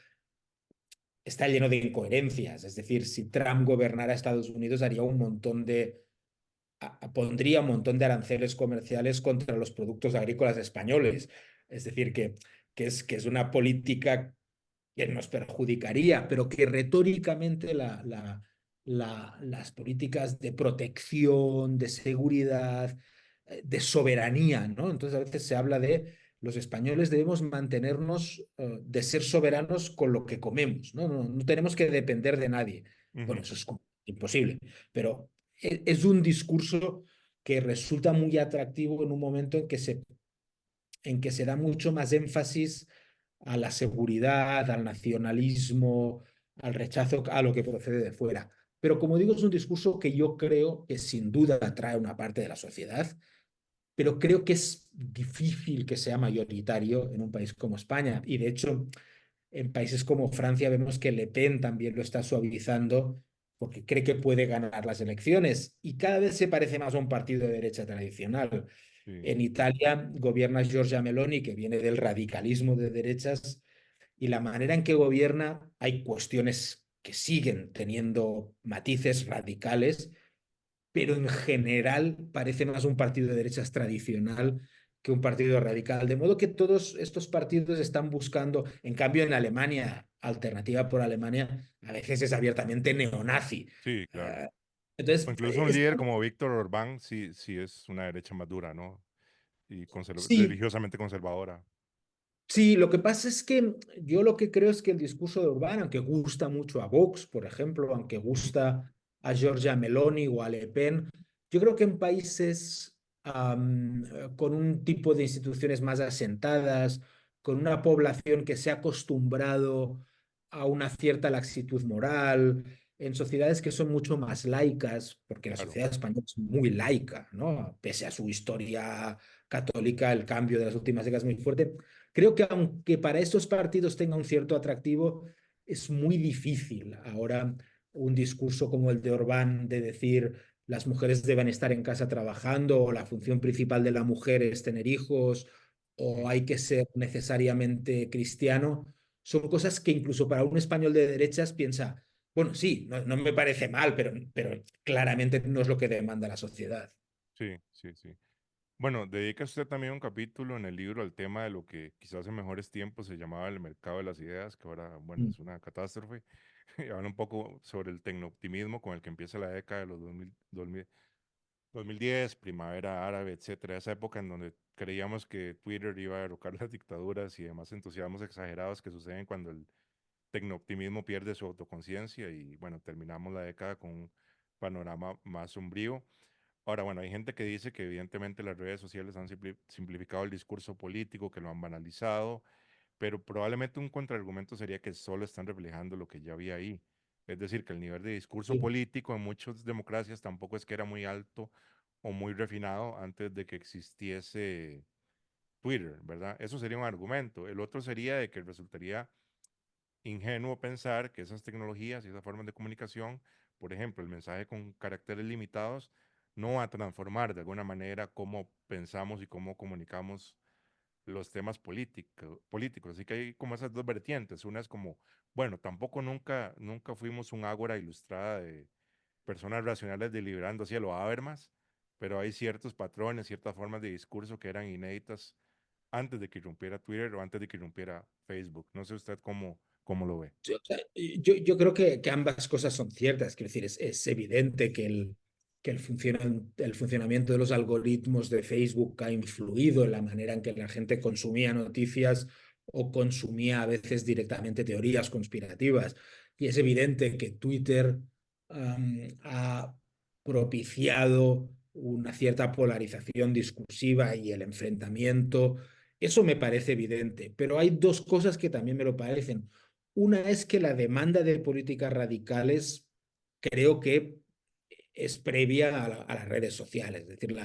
Está lleno de incoherencias. Es decir, si Trump gobernara Estados Unidos, haría un montón pondría un montón de aranceles comerciales contra los productos agrícolas españoles. Es decir, que es una política que nos perjudicaría, pero que retóricamente las políticas de protección, de seguridad, de soberanía, ¿no? Entonces a veces se habla de los españoles debemos mantenernos de ser soberanos con lo que comemos, ¿no? No tenemos que depender de nadie. Bueno, Ujú. eso es imposible, pero es un discurso que resulta muy atractivo en un momento en que se da mucho más énfasis a la seguridad, al nacionalismo, al rechazo a lo que procede de fuera. Pero como digo, es un discurso que yo creo que sin duda atrae a una parte de la sociedad, pero creo que es difícil que sea mayoritario en un país como España. Y de hecho, en países como Francia vemos que Le Pen también lo está suavizando porque cree que puede ganar las elecciones y cada vez se parece más a un partido de derecha tradicional. Sí, En Italia gobierna Giorgia Meloni, que viene del radicalismo de derechas, y la manera en que gobierna, hay cuestiones que siguen teniendo matices radicales, pero en general parece más un partido de derechas tradicional que un partido radical. De modo que todos estos partidos están buscando, en cambio en Alemania, Alternativa por Alemania, a veces es abiertamente neonazi. sí, claro. Uh, O entonces, incluso un líder como Víctor Orbán, sí, sí es una derecha más dura, ¿no? Y sí, religiosamente conservadora. sí, lo que pasa es que yo lo que creo es que el discurso de Orbán, aunque gusta mucho a Vox, por ejemplo, aunque gusta a Giorgia Meloni o a Le Pen, yo creo que en países con un tipo de instituciones más asentadas, con una población que se ha acostumbrado a una cierta laxitud moral, en sociedades que son mucho más laicas, porque la Claro, sociedad española es muy laica, ¿no? Pese a su historia católica, el cambio de las últimas décadas es muy fuerte. Creo que aunque para estos partidos tenga un cierto atractivo, es muy difícil ahora un discurso como el de Orbán de decir las mujeres deben estar en casa trabajando o la función principal de la mujer es tener hijos o mm, hay que ser necesariamente cristiano. Son cosas que incluso para un español de derechas piensa, bueno, sí, no me parece mal, pero claramente no es lo que demanda la sociedad. sí, sí, sí. Bueno, dedica usted también un capítulo en el libro al tema de lo que quizás en mejores tiempos se llamaba el mercado de las ideas, que ahora, bueno, Mm. es una catástrofe. Y habla un poco sobre el tecnooptimismo con el que empieza la década de los 2010, primavera árabe, etcétera, esa época en donde creíamos que Twitter iba a derrocar las dictaduras y demás entusiasmos exagerados que suceden cuando el tecnooptimismo pierde su autoconciencia y bueno, terminamos la década con un panorama más sombrío. Ahora, bueno, hay gente que dice que evidentemente las redes sociales han simplificado el discurso político, que lo han banalizado, pero probablemente un contraargumento sería que solo están reflejando lo que ya había ahí. Es decir, que el nivel de discurso Sí. político en muchas democracias tampoco es que era muy alto o muy refinado antes de que existiese Twitter, ¿verdad? Eso sería un argumento. El otro sería de que resultaría ingenuo pensar que esas tecnologías y esas formas de comunicación, por ejemplo, el mensaje con caracteres limitados, no va a transformar de alguna manera cómo pensamos y cómo comunicamos los temas políticos. Así que hay como esas dos vertientes. Una es como, bueno, tampoco nunca fuimos un ágora ilustrada de personas racionales deliberando hacia lo Habermas, pero hay ciertos patrones, ciertas formas de discurso que eran inéditas antes de que irrumpiera Twitter o antes de que irrumpiera Facebook. No sé usted cómo lo ve. Sí, o sea, yo creo que ambas cosas son ciertas. Quiero decir, es evidente que el funcionamiento de los algoritmos de Facebook ha influido en la manera en que la gente consumía noticias o consumía a veces directamente teorías conspirativas. Y es evidente que Twitter ha propiciado una cierta polarización discursiva y el enfrentamiento. Eso me parece evidente, pero hay dos cosas que también me lo parecen. Una es que la demanda de políticas radicales creo que es previa a las redes sociales, es decir,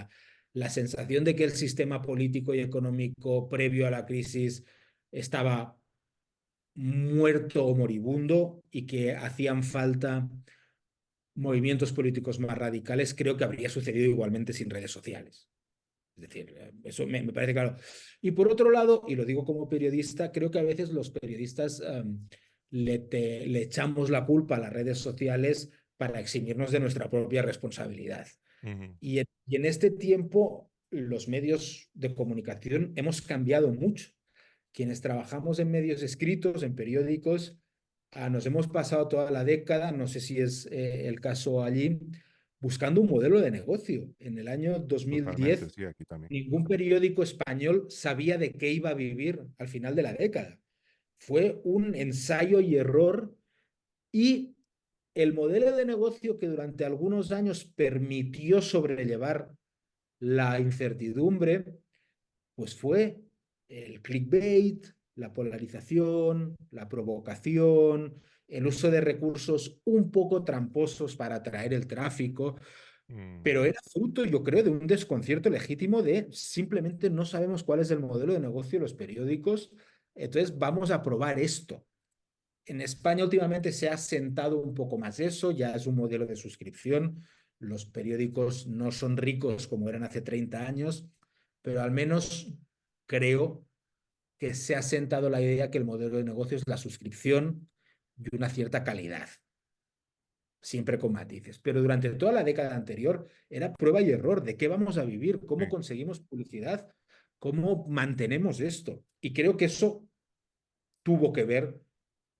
la sensación de que el sistema político y económico previo a la crisis estaba muerto o moribundo y que hacían falta movimientos políticos más radicales, creo que habría sucedido igualmente sin redes sociales. Es decir, eso me parece claro. Y por otro lado, y lo digo como periodista, creo que a veces los periodistas le echamos la culpa a las redes sociales para eximirnos de nuestra propia responsabilidad. Ujú, Y en este tiempo, los medios de comunicación hemos cambiado mucho. Quienes trabajamos en medios escritos, en periódicos, nos hemos pasado toda la década, no sé si es el caso allí, buscando un modelo de negocio. En el año Totalmente, 2010, sí, aquí también. ningún periódico español sabía de qué iba a vivir al final de la década. Fue un ensayo y error y el modelo de negocio que durante algunos años permitió sobrellevar la incertidumbre, pues fue el clickbait, la polarización, la provocación, el uso de recursos un poco tramposos para atraer el tráfico, Mm, pero era fruto, yo creo, de un desconcierto legítimo de simplemente no sabemos cuál es el modelo de negocio de los periódicos, entonces vamos a probar esto. En España últimamente se ha sentado un poco más eso, ya es un modelo de suscripción. Los periódicos no son ricos como eran hace 30 años, pero al menos creo que se ha sentado la idea que el modelo de negocio es la suscripción y una cierta calidad, siempre con matices. Pero durante toda la década anterior era prueba y error de qué vamos a vivir, cómo sí, conseguimos publicidad, cómo mantenemos esto. Y creo que eso tuvo que ver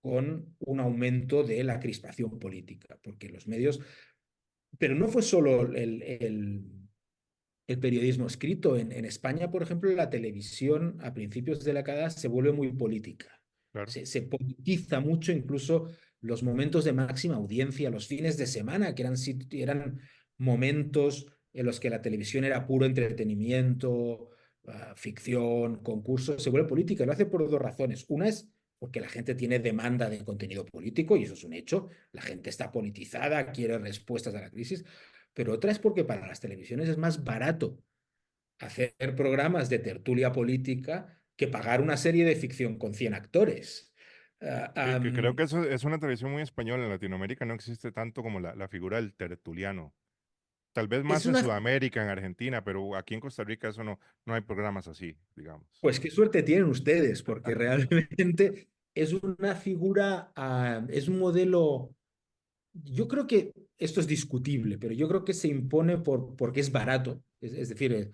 con un aumento de la crispación política, porque los medios, pero no fue solo el periodismo escrito. En España, por ejemplo, la televisión a principios de la década se vuelve muy política. claro. Se politiza mucho, incluso los momentos de máxima audiencia, los fines de semana, que eran momentos en los que la televisión era puro entretenimiento, ficción, concursos, se vuelve política. Y lo hace por dos razones. Una es porque la gente tiene demanda de contenido político, y eso es un hecho. La gente está politizada, quiere respuestas a la crisis. Pero otra es porque para las televisiones es más barato hacer programas de tertulia política que pagar una serie de ficción con 100 actores. Que creo que eso es una tradición muy española. En Latinoamérica no existe tanto como la figura del tertuliano. Tal vez más es en una, Sudamérica, en Argentina, pero aquí en Costa Rica eso no, no hay programas así, digamos. pues qué suerte tienen ustedes, porque realmente es una figura, es un modelo. Yo creo que esto es discutible, pero yo creo que se impone porque es barato. Es decir,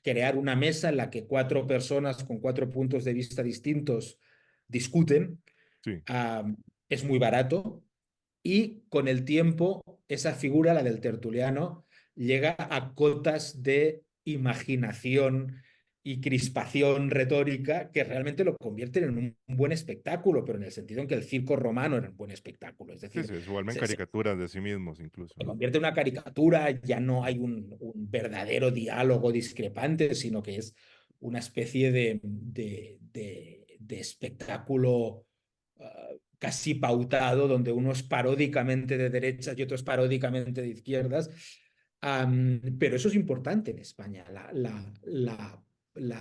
crear una mesa en la que cuatro personas con cuatro puntos de vista distintos discuten, Sí, ah, es muy barato y con el tiempo esa figura, la del tertuliano, llega a cotas de imaginación y crispación retórica que realmente lo convierten en un buen espectáculo, pero en el sentido en que el circo romano era un buen espectáculo. Es sí, decir, sí, se vuelven se caricaturas de sí mismos incluso, ¿no? convierte en una caricatura, ya no hay un verdadero diálogo discrepante, sino que es una especie de espectáculo casi pautado, donde uno es paródicamente de derechas y otro es paródicamente de izquierdas. Pero eso es importante en España.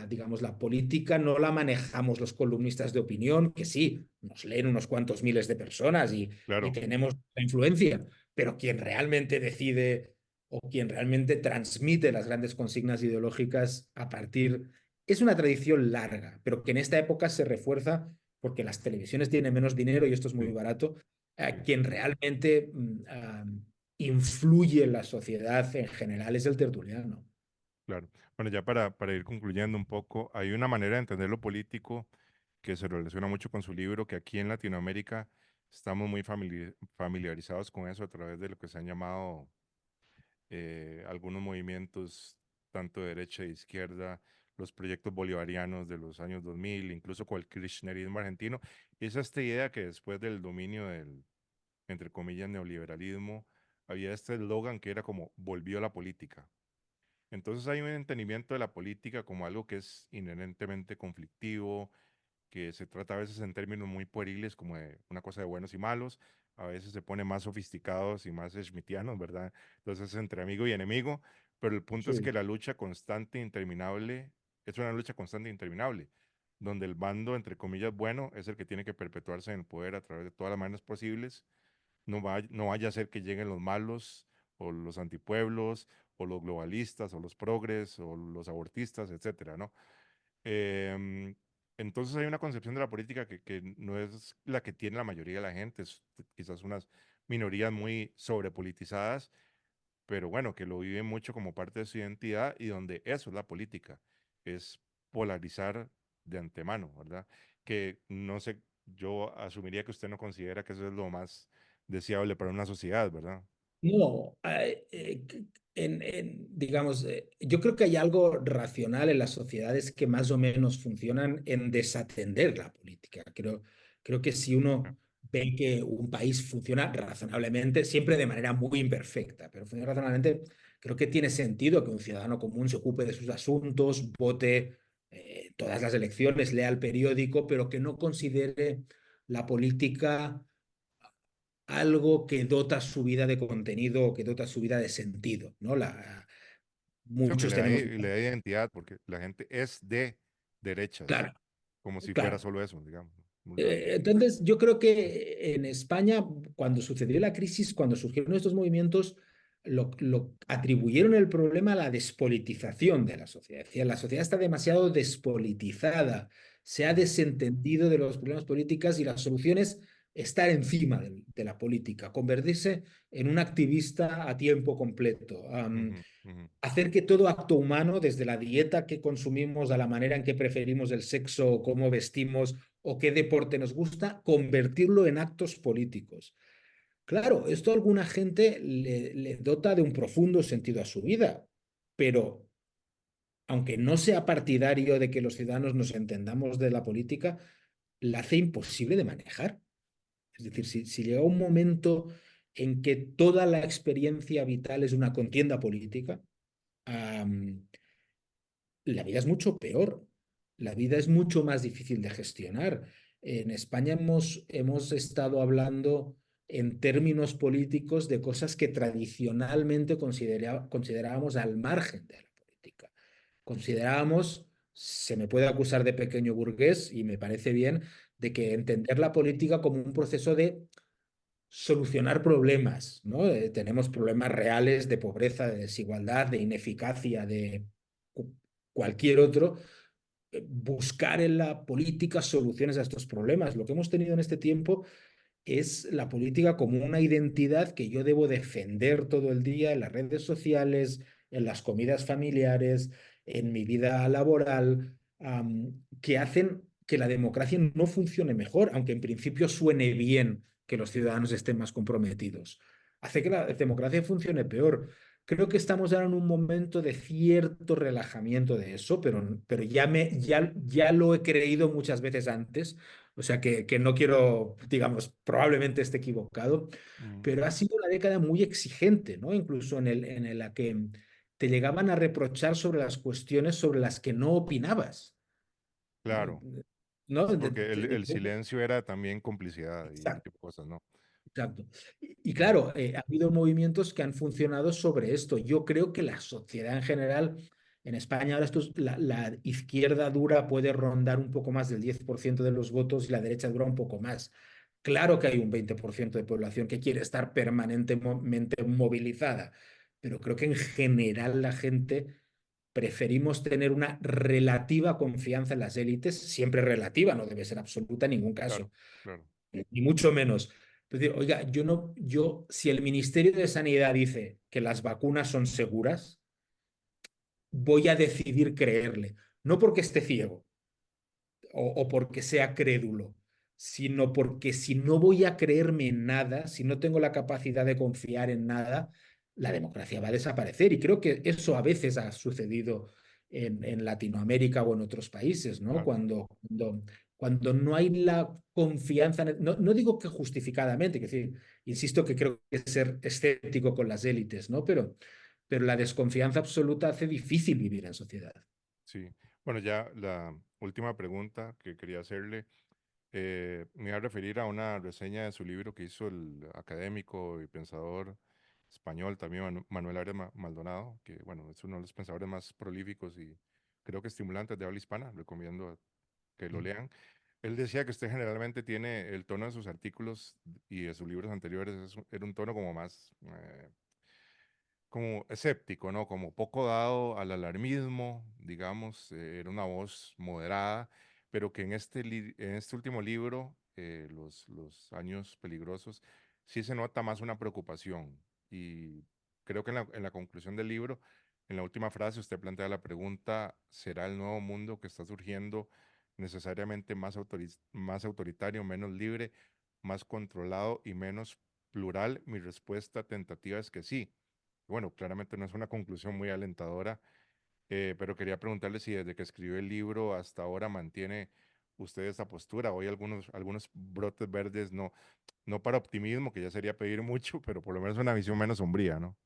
Digamos, la política no la manejamos los columnistas de opinión, que sí, nos leen unos cuantos miles de personas y Claro, tenemos influencia, pero quien realmente decide o quien realmente transmite las grandes consignas ideológicas a partir... Es una tradición larga, pero que en esta época se refuerza porque las televisiones tienen menos dinero y esto es muy sí, barato. sí, Quien realmente influye en la sociedad en general es el tertuliano. claro. Bueno, ya para ir concluyendo un poco, hay una manera de entender lo político que se relaciona mucho con su libro, que aquí en Latinoamérica estamos muy familiarizados con eso a través de lo que se han llamado algunos movimientos, tanto de derecha e izquierda, los proyectos bolivarianos de los años 2000, incluso con el kirchnerismo argentino. Y es esta idea que después del dominio del, entre comillas, neoliberalismo, había este eslogan que era como volvió la política. Entonces hay un entendimiento de la política como algo que es inherentemente conflictivo, que se trata a veces en términos muy pueriles, como de una cosa de buenos y malos, a veces se pone más sofisticados y más schmittianos, ¿verdad? Entonces entre amigo y enemigo, pero el punto es que Sí, la lucha constante e interminable es una lucha constante e interminable, donde el bando, entre comillas, bueno, es el que tiene que perpetuarse en el poder a través de todas las maneras posibles, no vaya a ser que lleguen los malos o los antipueblos o los globalistas o los progres o los abortistas, etcétera, ¿no? Em, entonces hay una concepción de la política que no es la que tiene la mayoría de la gente, es quizás unas minorías muy sobrepolitizadas, pero bueno, que lo viven mucho como parte de su identidad y donde eso es la política, es polarizar de antemano, ¿verdad? Que no sé, yo asumiría que usted no considera que eso es lo más deseable para una sociedad, ¿verdad? No, digamos, yo creo que hay algo racional en las sociedades que más o menos funcionan en desatender la política. Creo que si Ah, uno ve que un país funciona razonablemente, siempre de manera muy imperfecta, pero funciona razonablemente, creo que tiene sentido que un ciudadano común se ocupe de sus asuntos, vote todas las elecciones, lea el periódico, pero que no considere la política algo que dota su vida de contenido o que dota su vida de sentido, ¿no? sí, que Muchos tenemos, le da identidad, porque la gente es de derechas, claro, como si fuera claro. solo eso, digamos, ¿no? La, Entonces, yo creo que en España, cuando sucedió la crisis, cuando surgieron estos movimientos, lo atribuyeron el problema a la despolitización de la sociedad. Es decir, la sociedad está demasiado despolitizada, se ha ujú, desentendido de los problemas políticos y la solución es estar encima de la política, convertirse en un activista a tiempo completo. ujú, ujú, Hacer que todo acto humano, desde la dieta que consumimos a la manera en que preferimos el sexo, o cómo vestimos o qué deporte nos gusta, convertirlo en actos políticos. Claro, esto a alguna gente le dota de un profundo sentido a su vida, pero aunque no sea partidario de que los ciudadanos nos entendamos de la política, la hace imposible de manejar. Es decir, si llega un momento en que toda la experiencia vital es una contienda política, la vida es mucho peor. La vida es mucho más difícil de gestionar. En España hemos estado hablando en términos políticos de cosas que tradicionalmente considerábamos al margen de la política. Considerábamos, se me puede acusar de pequeño burgués y me parece bien, de que entender la política como un proceso de solucionar problemas, ¿no? Tenemos problemas reales de pobreza, de desigualdad, de ineficacia, de cualquier otro. Buscar en la política soluciones a estos problemas. Lo que hemos tenido en este tiempo es la política como una identidad que yo debo defender todo el día en las redes sociales, en las comidas familiares, en mi vida laboral, que hacen que la democracia no funcione mejor, aunque en principio suene bien que los ciudadanos estén más comprometidos. Hace que la democracia funcione peor. Creo que estamos ahora en un momento de cierto relajamiento de eso, pero ya lo he creído muchas veces antes, o sea que no quiero, digamos, probablemente esté equivocado, ujú. pero ha sido una década muy exigente, ¿no? Incluso en la que te llegaban a reprochar sobre las cuestiones sobre las que no opinabas, ¿no? Claro, ¿No? sí, porque el silencio era también complicidad y ese Exacto. tipo de cosas, ¿no? Exacto. Y Ujú, claro, ha habido movimientos que han funcionado sobre esto. Yo creo que la sociedad en general, en España ahora la izquierda dura puede rondar un poco más del 10% de los votos y la derecha dura un poco más. Claro que hay un 20% de población que quiere estar permanentemente movilizada, pero creo que en general la gente preferimos tener una relativa confianza en las élites, siempre relativa, no debe ser absoluta en ningún claro, caso, claro, ni mucho menos. Pues digo, oiga, yo no, si el Ministerio de Sanidad dice que las vacunas son seguras, voy a decidir creerle, no porque esté ciego o porque sea crédulo, sino porque si no voy a creerme en nada, si no tengo la capacidad de confiar en nada, la democracia va a desaparecer. Y creo que eso a veces ha sucedido en Latinoamérica o en otros países, ¿no? claro. Cuando no hay la confianza, no digo que justificadamente, que decir, insisto que creo que es ser escéptico con las élites, ¿no? Pero la desconfianza absoluta hace difícil vivir en sociedad. Sí. Bueno, ya la última pregunta que quería hacerle, me iba a referir a una reseña de su libro que hizo el académico y pensador español también, Manuel Arias Maldonado, que bueno, es uno de los pensadores más prolíficos y creo que estimulantes de habla hispana, recomiendo que lo lean. Él decía que usted generalmente tiene el tono de sus artículos y de sus libros anteriores, era un tono como más, como escéptico, ¿no? Como poco dado al alarmismo, digamos, era una voz moderada, pero que en en este último libro, los años peligrosos, sí se nota más una preocupación. Y creo que en la conclusión del libro, en la última frase, usted plantea la pregunta, ¿será el nuevo mundo que está surgiendo necesariamente más autoritario, menos libre, más controlado y menos plural, mi respuesta tentativa es que sí. Bueno, claramente no es una conclusión muy alentadora, pero quería preguntarle si desde que escribió el libro hasta ahora mantiene usted esta postura. Hoy algunos brotes verdes, no para optimismo, que ya sería pedir mucho, pero por lo menos una visión menos sombría, ¿no?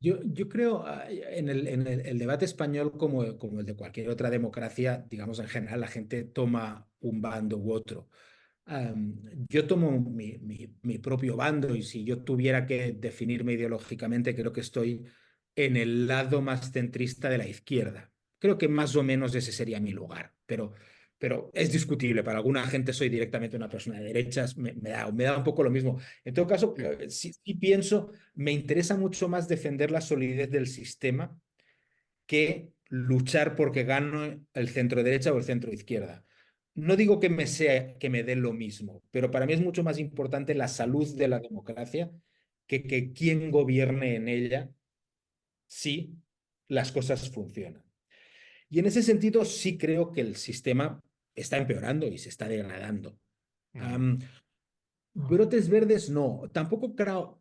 Yo creo el debate español como el de cualquier otra democracia, digamos en general, la gente toma un bando u otro. Yo tomo mi propio bando y si yo tuviera que definirme ideológicamente, creo que estoy en el lado más centrista de la izquierda. Creo que más o menos ese sería mi lugar, pero es discutible. Para alguna gente soy directamente una persona de derechas, me da un poco lo mismo. En todo caso, Sí. sí pienso, me interesa mucho más defender la solidez del sistema que luchar porque gano el centro derecha o el centro izquierda. No digo que me dé lo mismo, pero para mí es mucho más importante la salud de la democracia que quien gobierne en ella si las cosas funcionan. Y en ese sentido sí creo que el sistema está empeorando y se está degradando. Ujú. Am, Brotes verdes no, tampoco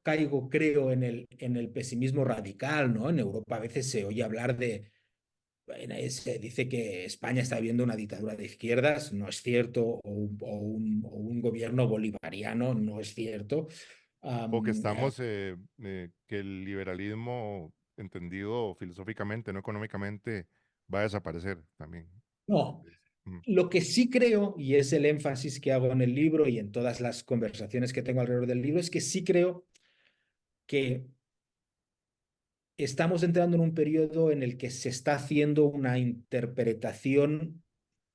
caigo, creo, en el pesimismo radical, ¿no? En Europa a veces se oye hablar de, bueno, se dice que España está viviendo una dictadura de izquierdas, no es cierto, o un gobierno bolivariano, no es cierto. O que Am, estamos, que el liberalismo, entendido filosóficamente, no económicamente, va a desaparecer también. no, Ujú, lo que sí creo, y es el énfasis que hago en el libro y en todas las conversaciones que tengo alrededor del libro, es que sí creo que estamos entrando en un periodo en el que se está haciendo una interpretación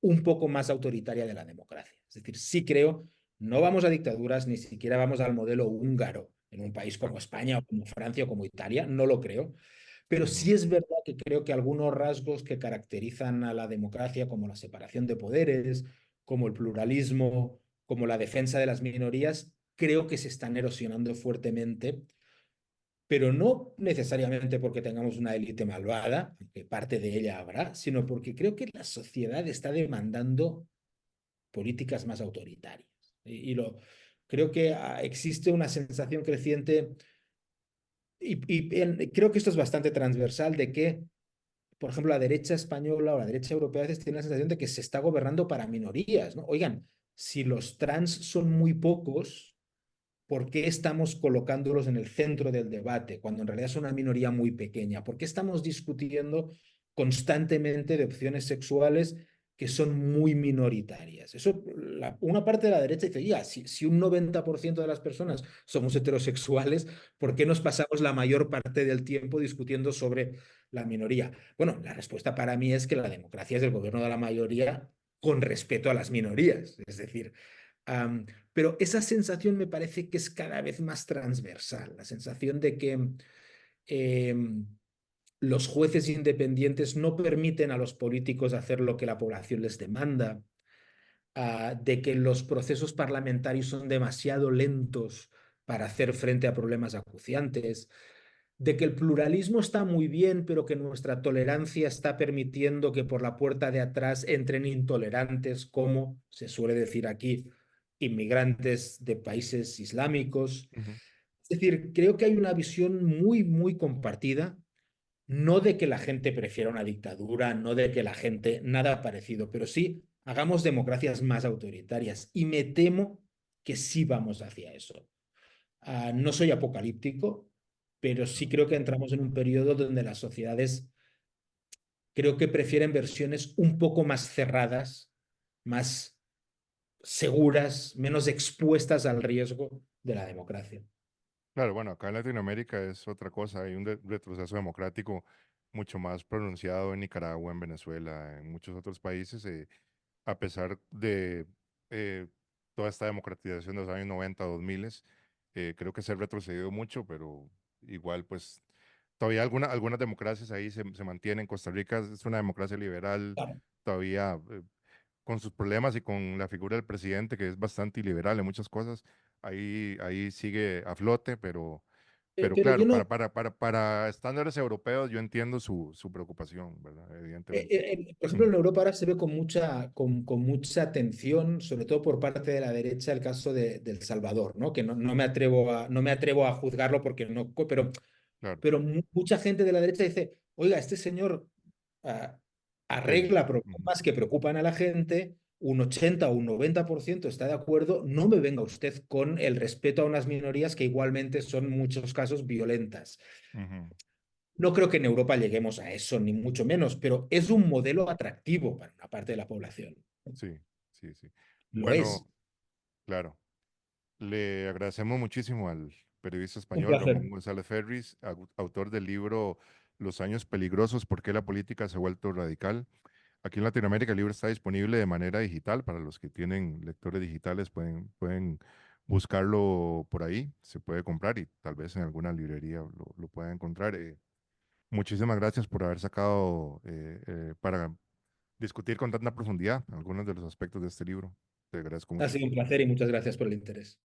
un poco más autoritaria de la democracia. Es decir, sí creo, no vamos a dictaduras, ni siquiera vamos al modelo húngaro en un país como España o como Francia o como Italia, no lo creo, pero ujú, sí es verdad que creo que algunos rasgos que caracterizan a la democracia, como la separación de poderes, como el pluralismo, como la defensa de las minorías, creo que se están erosionando fuertemente, pero no necesariamente porque tengamos una élite malvada, aunque parte de ella habrá, sino porque creo que la sociedad está demandando políticas más autoritarias. Creo que existe una sensación creciente creo que esto es bastante transversal de que, por ejemplo, la derecha española o la derecha europea a veces tiene la sensación de que se está gobernando para minorías, ¿no? Oigan, si los trans son muy pocos, ¿por qué estamos colocándolos en el centro del debate cuando en realidad es una minoría muy pequeña? ¿Por qué estamos discutiendo constantemente de opciones sexuales que son muy minoritarias? Eso, una parte de la derecha dice, ya, si un 90% de las personas somos heterosexuales, ¿por qué nos pasamos la mayor parte del tiempo discutiendo sobre la minoría? Bueno, la respuesta para mí es que la democracia es el gobierno de la mayoría con respeto a las minorías. Es decir, pero esa sensación me parece que es cada vez más transversal, la sensación de que eh, los jueces independientes no permiten a los políticos hacer lo que la población les demanda, de que los procesos parlamentarios son demasiado lentos para hacer frente a problemas acuciantes, de que el pluralismo está muy bien, pero que nuestra tolerancia está permitiendo que por la puerta de atrás entren intolerantes, como se suele decir aquí, inmigrantes de países islámicos. ujú. Es decir, creo que hay una visión muy, muy compartida, no de que la gente prefiera una dictadura, no de que la gente, nada parecido, pero sí hagamos democracias más autoritarias. Y me temo que sí vamos hacia eso. No soy apocalíptico, pero sí creo que entramos en un periodo donde las sociedades creo que prefieren versiones un poco más cerradas, más seguras, menos expuestas al riesgo de la democracia. Claro, bueno, acá en Latinoamérica es otra cosa, hay un retroceso democrático mucho más pronunciado en Nicaragua, en Venezuela, en muchos otros países, a pesar de eh, toda esta democratización de los años 90, 2000, creo que se ha retrocedido mucho, pero igual pues todavía algunas democracias ahí se mantienen. Costa Rica es una democracia liberal, Claro. todavía con sus problemas y con la figura del presidente, que es bastante iliberal en muchas cosas, ahí sigue a flote, pero pero Pero yo claro, no, para estándares europeos yo entiendo su preocupación, ¿verdad? Evidentemente. por ejemplo, Mm, en Europa ahora se ve con mucha atención, sobre todo por parte de la derecha, el caso de El Salvador, ¿no? Que no me atrevo a juzgarlo porque no, claro, pero mucha gente de la derecha dice, oiga, este señor ah, sí. arregla Ujú, problemas que preocupan a la gente, un 80 o un 90% está de acuerdo, no me venga usted con el respeto a unas minorías que igualmente son en muchos casos violentas. ujú. No creo que en Europa lleguemos a eso, ni mucho menos, pero es un modelo atractivo para una parte de la población. Sí, sí, sí. Lo es. Bueno, claro. Le agradecemos muchísimo al periodista Un español placer. Ramón González Ferris, autor del libro Los años peligrosos, ¿por qué la política se ha vuelto radical? Aquí en Latinoamérica el libro está disponible de manera digital. Para los que tienen lectores digitales pueden buscarlo por ahí, se puede comprar y tal vez en alguna librería lo puedan encontrar. Muchísimas gracias por haber sacado para discutir con tanta profundidad algunos de los aspectos de este libro. Te agradezco Ha mucho. sido un placer y muchas gracias por el interés.